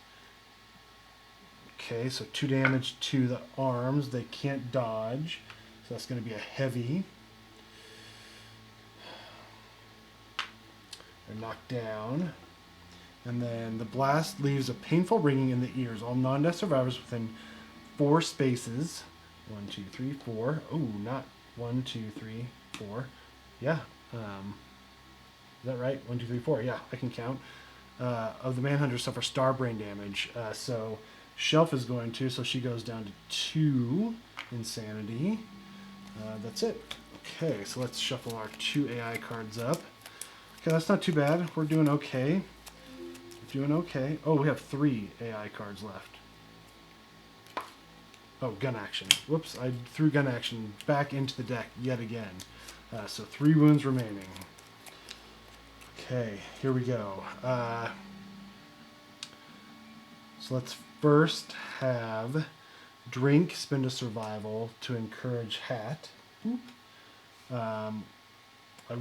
Okay, so 2 damage to the arms. They can't dodge. So that's going to be a heavy. They're knocked down. And then the blast leaves a painful ringing in the ears. All non-death survivors within 4 spaces. 1, 2, 3, 4. Oh, not 1, 2, 3, 4. Yeah. Is that right? 1, 2, 3, 4. Yeah, I can count. Of the ManHunter suffer star brain damage. So Shelf is going to, so she goes down to 2 insanity. That's it. Okay, so let's shuffle our 2 AI cards up. Okay, that's not too bad. We're doing okay. Doing okay. Oh, we have 3 AI cards left. Oh, gun action. Whoops, I threw gun action back into the deck yet again. So 3 wounds remaining. Okay, here we go. So let's first have drink, spend a survival to encourage hat. I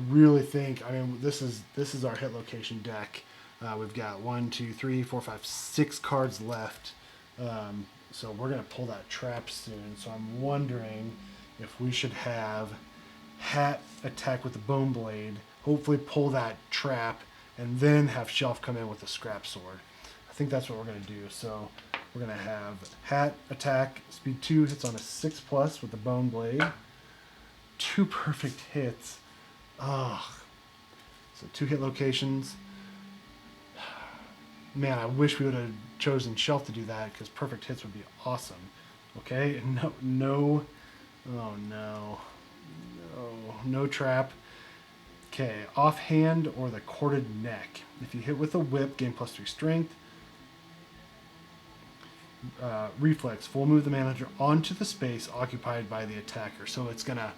really think, I mean, this is our hit location deck. We've got 1, 2, 3, 4, 5, 6 cards left. So we're gonna pull that trap soon. So I'm wondering if we should have hat attack with the bone blade, hopefully pull that trap, and then have Shelf come in with a scrap sword. I think that's what we're gonna do. So we're gonna have hat attack, speed 2, hits on a 6+ with the bone blade. 2 perfect hits. Oh, so 2 hit locations. Man, I wish we would have chosen Shelf to do that because perfect hits would be awesome. Okay, no, oh no, no trap. Okay, offhand or the corded neck. If you hit with a whip, gain +3 strength. Reflex, full move the ManHunter onto the space occupied by the attacker. So it's gonna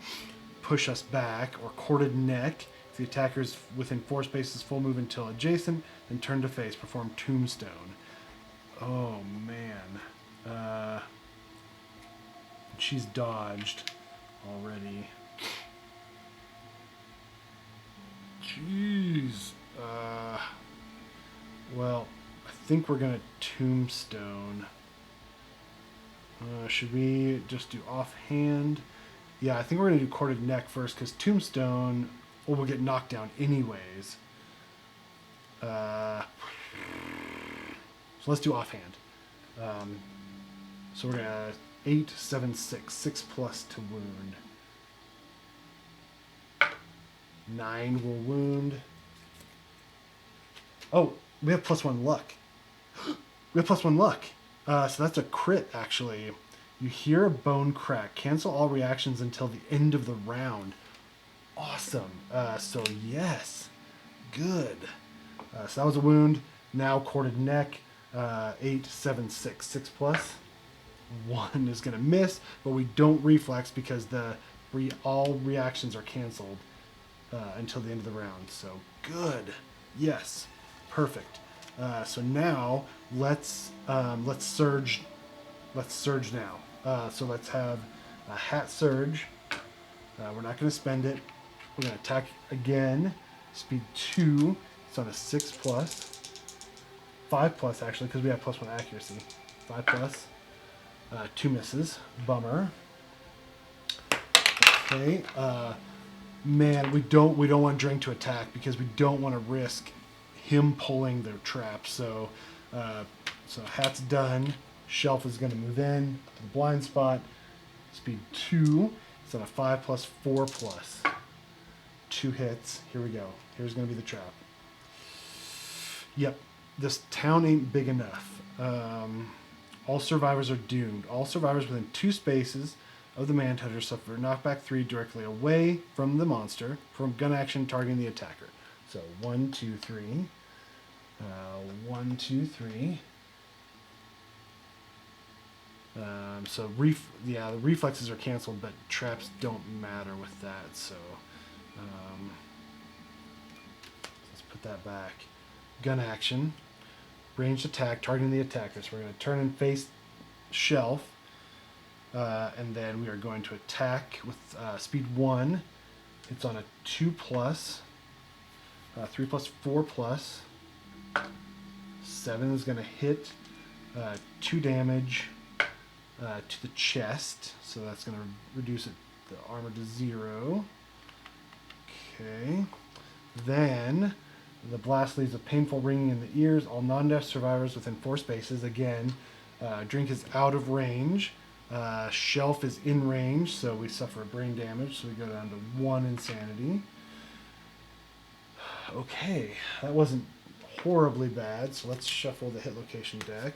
push us back. Or corded neck. If the attacker is within 4 spaces, full move until adjacent, then turn to face. Perform Tombstone. Oh man, she's dodged already. Jeez. Well, I think we're gonna Tombstone. Should we just do offhand? Yeah, I think we're gonna do corded neck first because Tombstone, well, we'll get knocked down anyways. So let's do offhand. So we're gonna 8, 7, 6, 6+ to wound. 9 will wound. Oh, we have +1 luck. We have +1 luck. So that's a crit, actually. You hear a bone crack. Cancel all reactions until the end of the round. Awesome. So yes. Good. So that was a wound. Now corded neck. 8, 7, 6. 6+. 1 is going to miss, but we don't reflex because all reactions are canceled until the end of the round. So good. Yes. Perfect. So now let's surge. Let's surge now. So let's have a hat surge. We're not going to spend it. We're going to attack again. Speed 2. It's on a 6+. 5+ actually, because we have +1 accuracy. 5 plus. 2 misses. Bummer. Okay. Man, we don't want Drink to attack because we don't want to risk him pulling their trap. So, hat's done. Shelf is going to move in to the blind spot. Speed 2. It's on a 5 plus 4 plus. 2 hits. Here we go. Here's going to be the trap. Yep. This town ain't big enough. All survivors are doomed. All survivors within 2 spaces of the ManHunter suffer knockback 3 directly away from the monster from gun action targeting the attacker. So 1, 2, 3. 1, 2, 3. The reflexes are canceled, but traps don't matter with that. So let's put that back. Gun action, ranged attack targeting the attacker. So we're going to turn and face Shelf, and then we are going to attack with speed 1. It's on a 2 plus, 3 plus 4 plus. 7 is going to hit, 2 damage. To the chest, so that's going to reduce the armor to 0. Okay. Then the blast leaves a painful ringing in the ears. All non-death survivors within 4 spaces. Again, Drink is out of range. Shelf is in range, so we suffer brain damage. So we go down to 1 insanity. Okay, that wasn't horribly bad. So let's shuffle the hit location deck.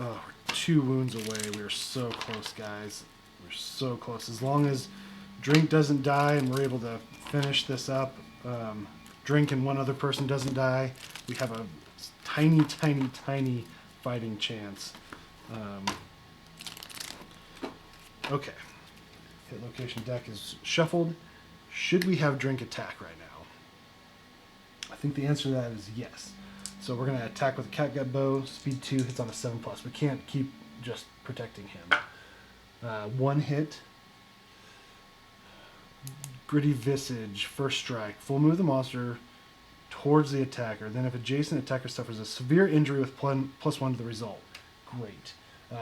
Oh, we're 2 wounds away. We are so close, guys. We're so close. As long as Drink doesn't die and we're able to finish this up, Drink and one other person doesn't die, we have a tiny, tiny, tiny fighting chance. Okay. Hit location deck is shuffled. Should we have Drink attack right now? I think the answer to that is yes. So we're going to attack with a catgut bow. Speed 2 hits on a 7 plus. We can't keep just protecting him. 1 hit. Gritty Visage, first strike. Full move the monster towards the attacker. Then if adjacent attacker suffers a severe injury with +1 to the result. Great.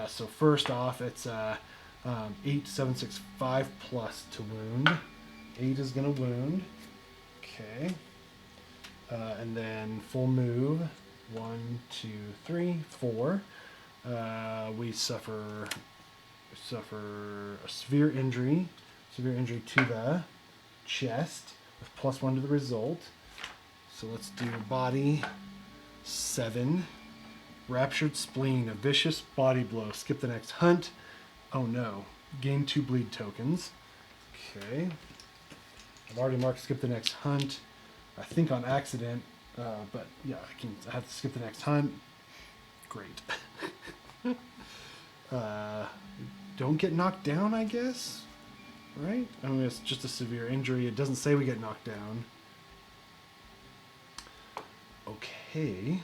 So first off, it's 8, 7, 6, 5 plus to wound. 8 is going to wound. Okay. And then full move, 1, 2, 3, 4. We suffer a severe injury to the chest with +1 to the result. So let's do body, 7. Raptured spleen, a vicious body blow. Skip the next hunt. Oh no, gain 2 bleed tokens. Okay, I've already marked skip the next hunt. I think on accident, but yeah, I have to skip the next hunt. Great. Don't get knocked down, I guess? Right? I mean, it's just a severe injury. It doesn't say we get knocked down. Okay.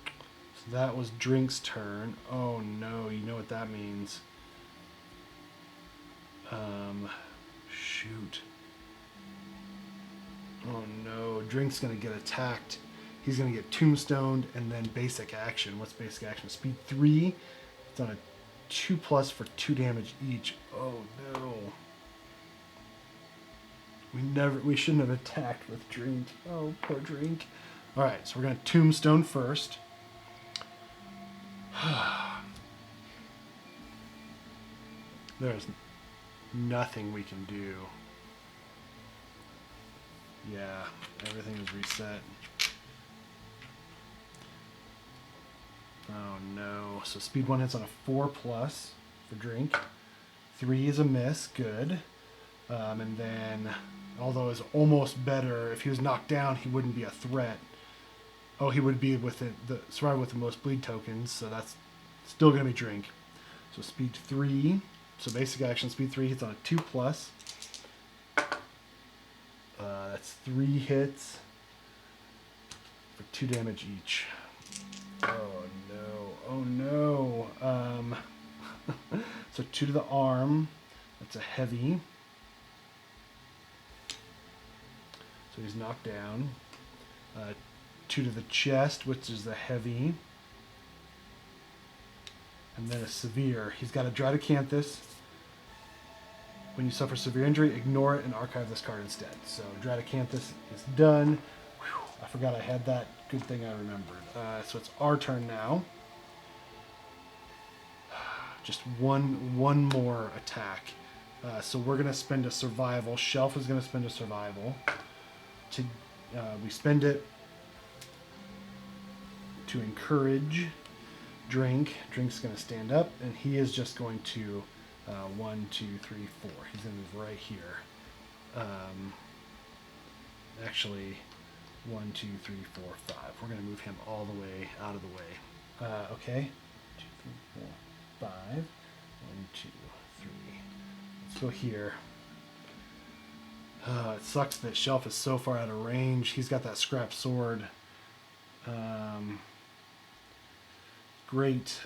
So that was Drink's turn. Oh no, you know what that means. Shoot. Oh no, Drink's gonna get attacked. He's gonna get tombstoned and then basic action. What's basic action? Speed 3. It's on a 2 plus for 2 damage each. Oh no. We shouldn't have attacked with Drink. Oh, poor Drink. Alright, so we're gonna tombstone first. There's nothing we can do. Yeah, everything is reset. Oh no. So speed 1 hits on a 4 plus for Drink. 3 is a miss, good. And then, although it's almost better, if he was knocked down, he wouldn't be a threat. Oh, he would be with the survivor with the most bleed tokens, so that's still going to be Drink. So speed 3. So basic action, speed 3 hits on a 2 plus. That's 3 hits for 2 damage each. Oh no, oh no. So 2 to the arm, that's a heavy. So he's knocked down. 2 to the chest, which is the heavy. And then a severe. He's got a Dradacanthus. When you suffer severe injury, ignore it and archive this card instead. So Dradacanthus is done. Whew, I forgot I had that. Good thing I remembered. So it's our turn now. Just one more attack. So we're going to spend a survival. Shelf is going to spend a survival. We spend it to encourage Drink. Drink's going to stand up, and he is just going to 1, 2, 3, 4. He's going to move right here. Actually, 1, 2, 3, 4, 5. We're going to move him all the way out of the way. Okay. 2, 3, 4, 5. 1, 2, 3. Let's go here. It sucks that Shelf is so far out of range. He's got that scrap sword. Great.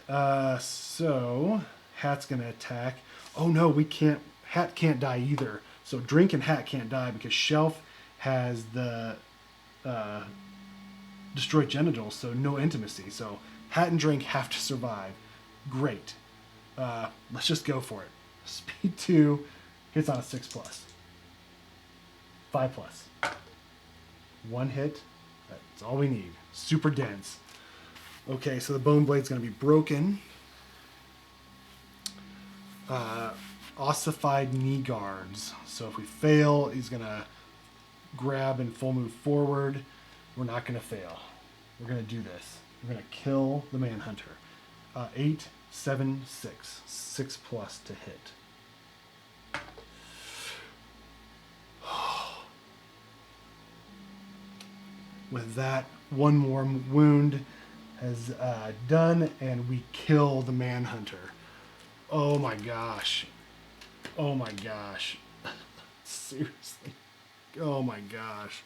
So Hat's gonna attack. Oh no, we can't. Hat can't die either. So Drink and Hat can't die because Shelf has the destroyed genitals, so no intimacy. So Hat and Drink have to survive. Great. Let's just go for it. Speed 2 hits on a 6+. 5+. 1 hit. That's all we need. Super dense. Okay, so the bone blade's going to be broken. Ossified knee guards. So if we fail, he's going to grab and full move forward. We're not going to fail. We're going to do this. We're going to kill the Manhunter. 8, 7, 6. 6+ to hit. With that, one more wound has done, and we kill the Manhunter. Oh my gosh. Oh my gosh. Seriously. Oh my gosh.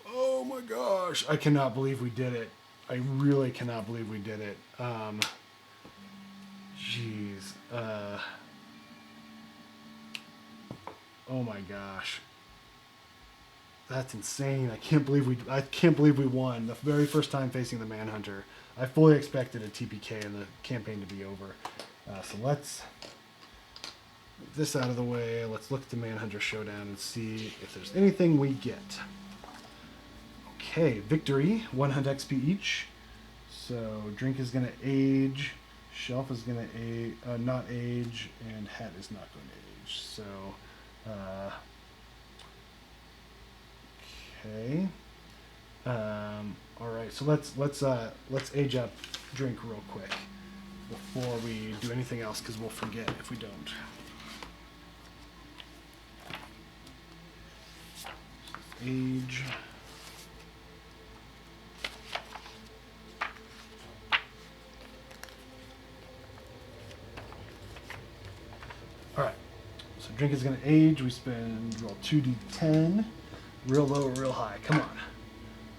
Oh my gosh. I cannot believe we did it. I really cannot believe we did it. Jeez. Oh my gosh. That's insane. I can't believe we won the very first time facing the Manhunter. I fully expected a TPK and the campaign to be over. So let's get this out of the way. Let's look at the Manhunter showdown and see if there's anything we get. Okay, victory, 1 hunt XP each. So Drink is going to age, Shelf is going to not age, and Hat is not going to age. So, okay. All right, so let's age up Drink real quick before we do anything else, because we'll forget if we don't. Age. All right, so Drink is going to age. We roll 2d10, real low or real high. Come on.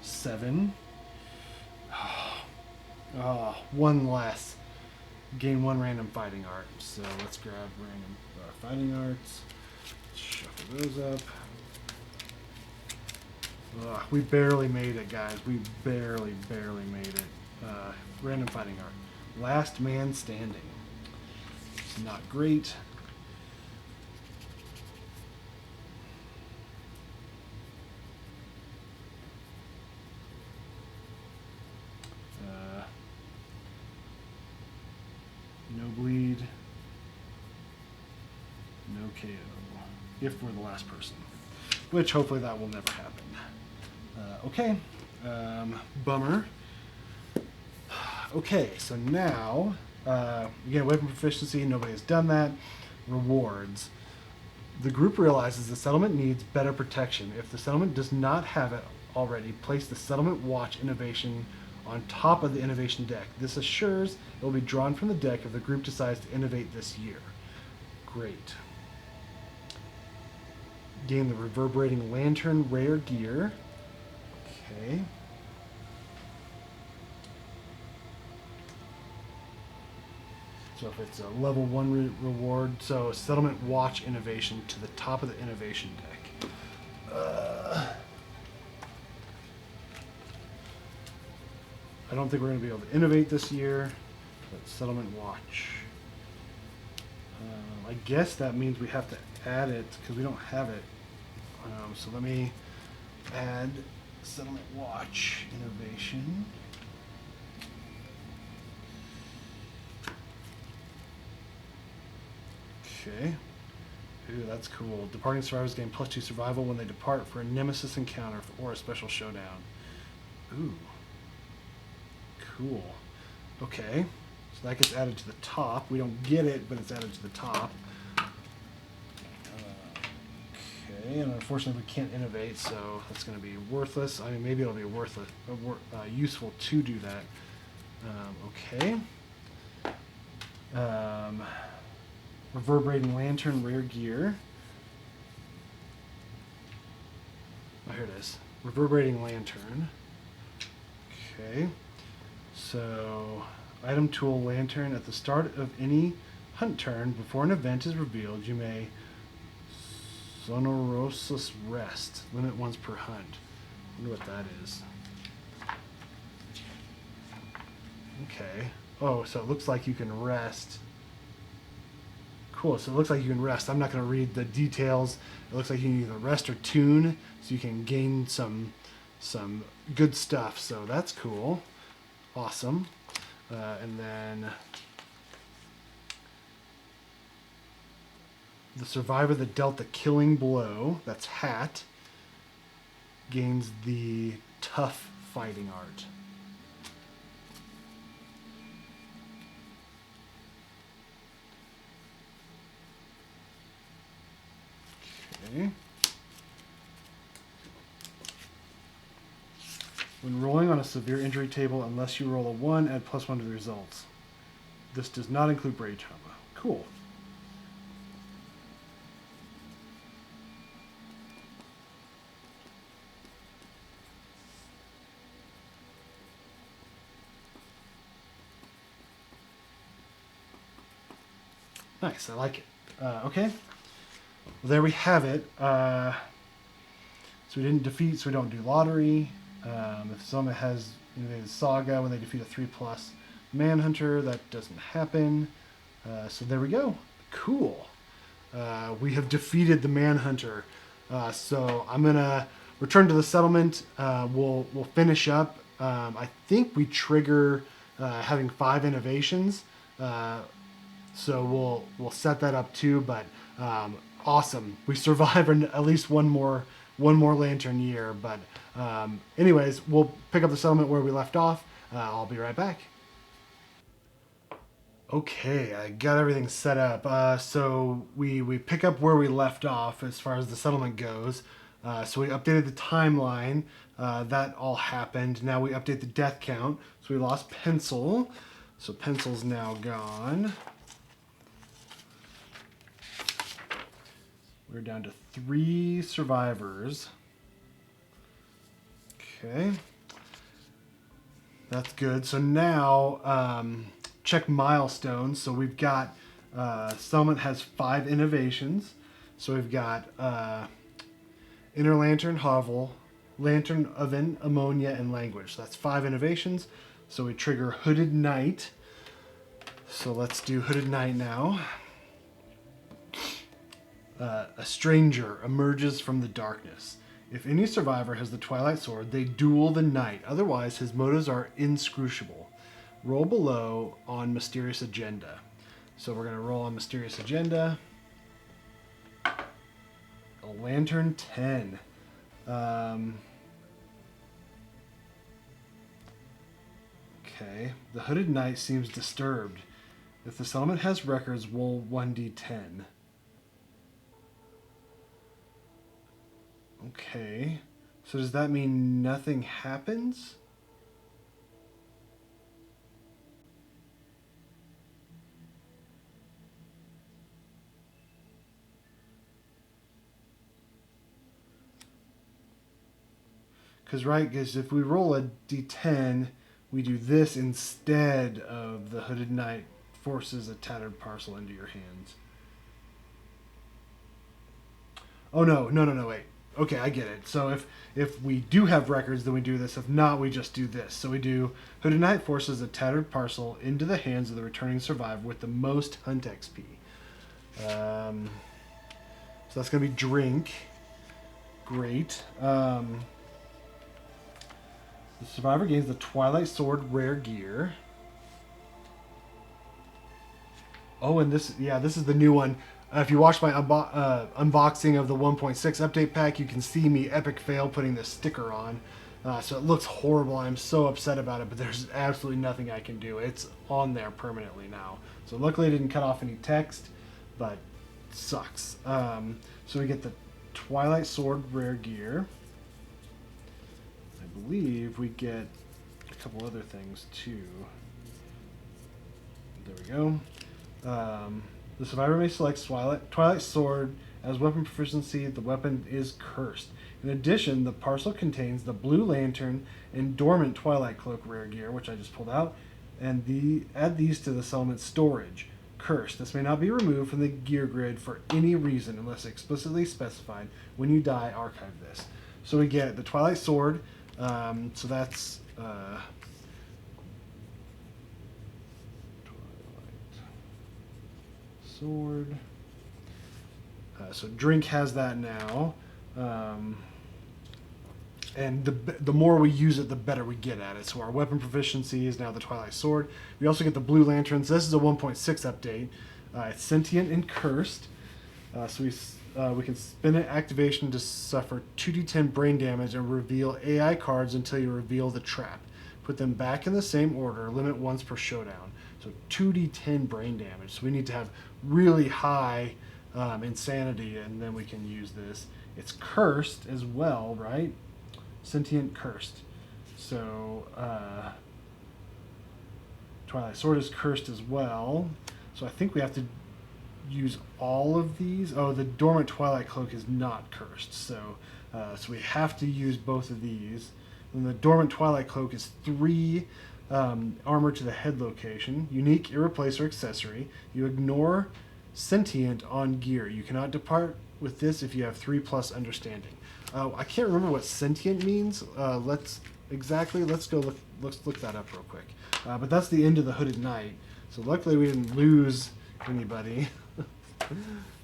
7. Oh, 1 less. Gain 1 random fighting art. So let's grab random fighting arts. Shuffle those up. Ugh, we barely made it, guys. We barely made it. Random fighting art. Last man standing. It's not great. No bleed. No KO. If we're the last person. Which hopefully that will never happen. Okay. Bummer. Okay, so now you get weapon proficiency. Nobody has done that. Rewards. The group realizes the settlement needs better protection. If the settlement does not have it already, place the settlement watch innovation on top of the innovation deck. This assures it will be drawn from the deck if the group decides to innovate this year. Great. Gain the reverberating lantern rare gear. Okay. So if it's a level 1 reward, so settlement watch innovation to the top of the innovation deck. I don't think we're going to be able to innovate this year. But settlement watch. I guess that means we have to add it because we don't have it. So let me add settlement watch innovation. Okay. Ooh, that's cool. Departing survivors gain +2 survival when they depart for a nemesis encounter or a special showdown. Ooh. Cool. Okay. So that gets added to the top. We don't get it, but it's added to the top. Okay, and unfortunately we can't innovate, so that's going to be worthless. I mean, maybe it'll be worthless, useful to do that. Okay. Reverberating lantern, rare gear. Oh, here it is. Reverberating lantern. Okay. So, item tool lantern. At the start of any hunt turn, before an event is revealed, you may sonorosus rest. Limit once per hunt. I wonder what that is. Okay. Oh, so it looks like you can rest. Cool, so it looks like you can rest. I'm not going to read the details. It looks like you can either rest or tune, so you can gain some good stuff. So that's cool. Awesome. And then the survivor that dealt the killing blow, that's Hat, gains the tough fighting art. Okay. When rolling on a severe injury table, unless you roll a 1, add +1 to the results. This does not include brain trauma. Cool. Nice, I like it. Okay. Well, there we have it. So we didn't defeat, so we don't do lottery. If someone has the saga when they defeat a 3+ ManHunter, that doesn't happen. So there we go. Cool. We have defeated the ManHunter. So I'm gonna return to the settlement. We'll finish up. I think we trigger having 5 innovations. So we'll set that up too. But awesome. We survived at least one more lantern year. But anyways, we'll pick up the settlement where we left off. I'll be right back. Okay, I got everything set up. So we pick up where we left off as far as the settlement goes. So we updated the timeline. That all happened. Now we update the death count. So we lost Pencil. So Pencil's now gone. We're down to 3 survivors. Okay. That's good. So now, check milestones. So we've got, settlement has 5 innovations. So we've got inner lantern, hovel, lantern, oven, ammonia, and language. So that's 5 innovations. So we trigger Hooded Knight. So let's do Hooded Knight now. A stranger emerges from the darkness. If any survivor has the Twilight Sword, they duel the knight. Otherwise, his motives are inscrutable. Roll below on Mysterious Agenda. So we're going to roll on Mysterious Agenda. A Lantern 10. Okay. The Hooded Knight seems disturbed. If the settlement has records, roll 1d10. Okay. So does that mean nothing happens? Because, right, because if we roll a d10, we do this instead of the Hooded Knight forces a tattered parcel into your hands. Oh, no, wait. Okay, I get it. So if we do have records, then we do this. If not, we just do this. So we do Hooded Knight forces a tattered parcel into the hands of the returning survivor with the most hunt XP. So that's going to be drink. Great. The survivor gains the Twilight Sword rare gear. Oh, and this is the new one. If you watch my unboxing of the 1.6 update pack, you can see me epic fail putting this sticker on. So it looks horrible. I'm so upset about it, but there's absolutely nothing I can do. It's on there permanently now. So luckily I didn't cut off any text, but it sucks. So we get the Twilight Sword rare gear. I believe we get a couple other things too. There we go. The survivor may select Twilight Sword as weapon proficiency. The weapon is cursed. In addition, the parcel contains the Blue Lantern and Dormant Twilight Cloak rare gear, which I just pulled out, and add these to the settlement storage. Cursed. This may not be removed from the gear grid for any reason unless explicitly specified. When you die, archive this. So we get the Twilight Sword. So that's sword. So drink has that now, and the more we use it, the better we get at it. So our weapon proficiency is now the Twilight Sword. We also get the Blue Lanterns. This is a 1.6 update. It's sentient and cursed. So we can spin it activation to suffer 2d10 brain damage and reveal AI cards until you reveal the trap. Put them back in the same order. Limit once per showdown. So 2d10 brain damage. So we need to have really high insanity, and then we can use this. It's cursed as well, right? Sentient cursed. So Twilight Sword is cursed as well. So I think we have to use all of these. Oh, the Dormant Twilight Cloak is not cursed. So we have to use both of these. And the Dormant Twilight Cloak is 3 armor to the head location. Unique, irreplace, or accessory. You ignore sentient on gear. You cannot depart with this if you have 3+ understanding. I can't remember what sentient means. Let's go look. Let's look that up real quick. But that's the end of the Hooded Knight. So luckily we didn't lose anybody.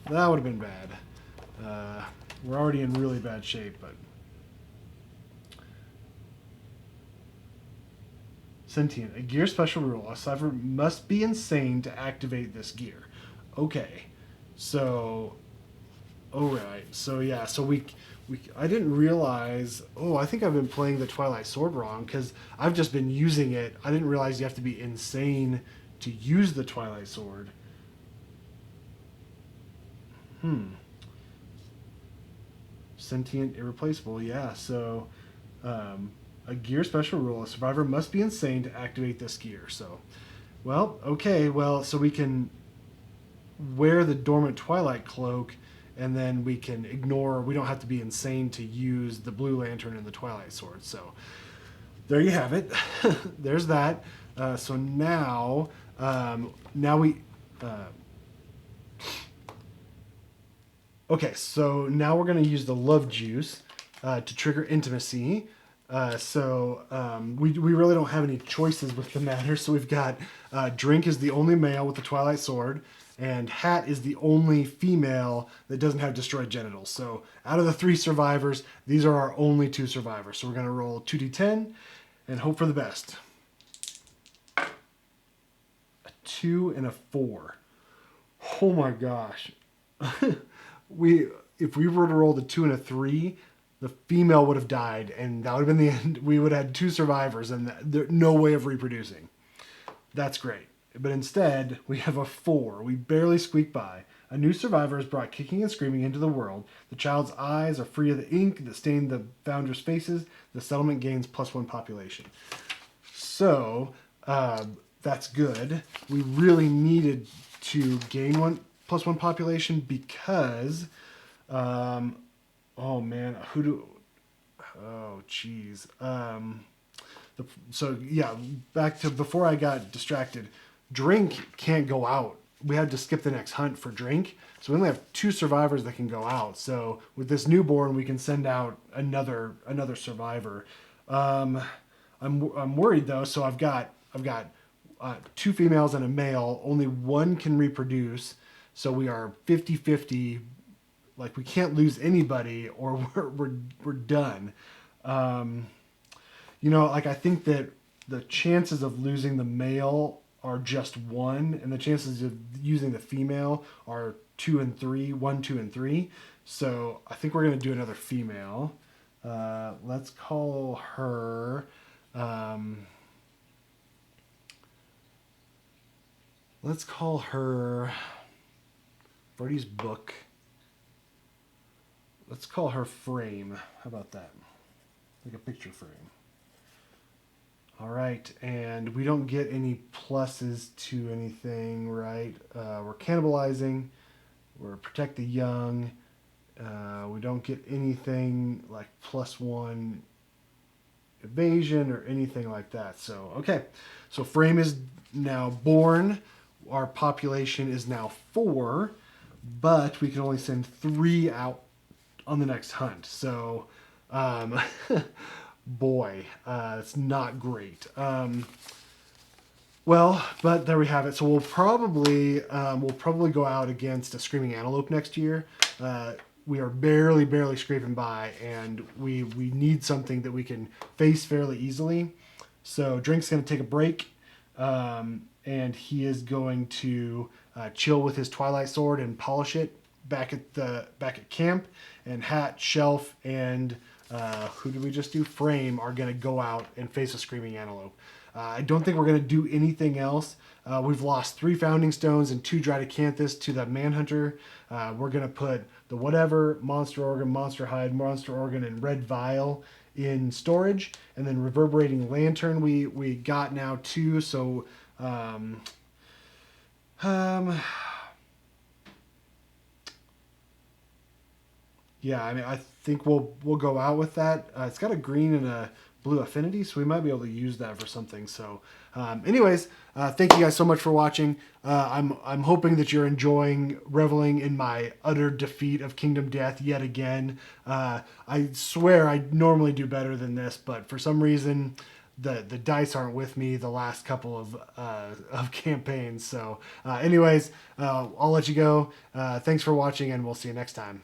That would have been bad. We're already in really bad shape, but sentient. A gear special rule. A survivor must be insane to activate this gear. Okay. So, alright. So yeah, so I didn't realize, I think I've been playing the Twilight Sword wrong, because I've just been using it. I didn't realize you have to be insane to use the Twilight Sword. Sentient, irreplaceable, yeah. So, a gear special rule. A survivor must be insane to activate this gear. So, well, okay, so we can wear the Dormant Twilight Cloak, and then we can ignore, we don't have to be insane to use the Blue Lantern and the Twilight Sword. So, there you have it. There's that. So now we... Okay, so now we're going to use the Love Juice to trigger intimacy. We really don't have any choices with the matter. So we've got Drink is the only male with the Twilight Sword, and Hat is the only female that doesn't have destroyed genitals. So out of the 3 survivors, these are our only 2 survivors. So we're going to roll 2d10 and hope for the best. A 2 and a 4. Oh my gosh. If we were to roll the 2 and a 3, the female would have died, and that would have been the end. We would have had 2 survivors, and there's no way of reproducing. That's great. But instead, we have a 4. We barely squeak by. A new survivor is brought kicking and screaming into the world. The child's eyes are free of the ink that stained the founders' faces. The settlement gains +1 population. So, that's good. We really needed to gain +1 population because, so yeah, back to before I got distracted. Drink can't go out we had to skip the next hunt for drink. So we only have 2 survivors that can go out. So with this newborn, we can send out another survivor. I'm worried though. So I've got 2 females and a male. Only one can reproduce. So we are 50-50. Like we can't lose anybody, or we're done. Like I think that the chances of losing the male are just 1, and the chances of using the female are 2 and 3, 1, 2, and 3. So I think we're gonna do another female. Let's call her. Let's call her Freddy's book. Let's call her Frame. How about that? Like a picture frame. All right, and we don't get any pluses to anything, right? We're cannibalizing. We're protect the young. We don't get anything like +1 evasion or anything like that. So, okay. So Frame is now born. Our population is now 4, but we can only send 3 out on the next hunt. So, boy, it's not great. Well, but there we have it. So we'll probably go out against a Screaming Antelope next year. We are barely scraping by, and we need something that we can face fairly easily. So Drink's going to take a break, and he is going to chill with his Twilight Sword and polish it back at camp. And Hat, Shelf, and who did we just do? Frame are going to go out and face a Screaming Antelope. I don't think we're going to do anything else. We've lost 3 Founding Stones and 2 Dridecanthus to the ManHunter. We're going to put the whatever, Monster Organ, Monster Hide, Monster Organ, and Red Vial in storage. And then Reverberating Lantern we got now too. So yeah, I mean, I think we'll go out with that. It's got a green and a blue affinity, so we might be able to use that for something. So, anyways, thank you guys so much for watching. I'm hoping that you're enjoying reveling in my utter defeat of Kingdom Death yet again. I swear I normally do better than this, but for some reason the dice aren't with me the last couple of campaigns. So, anyways, I'll let you go. Thanks for watching, and we'll see you next time.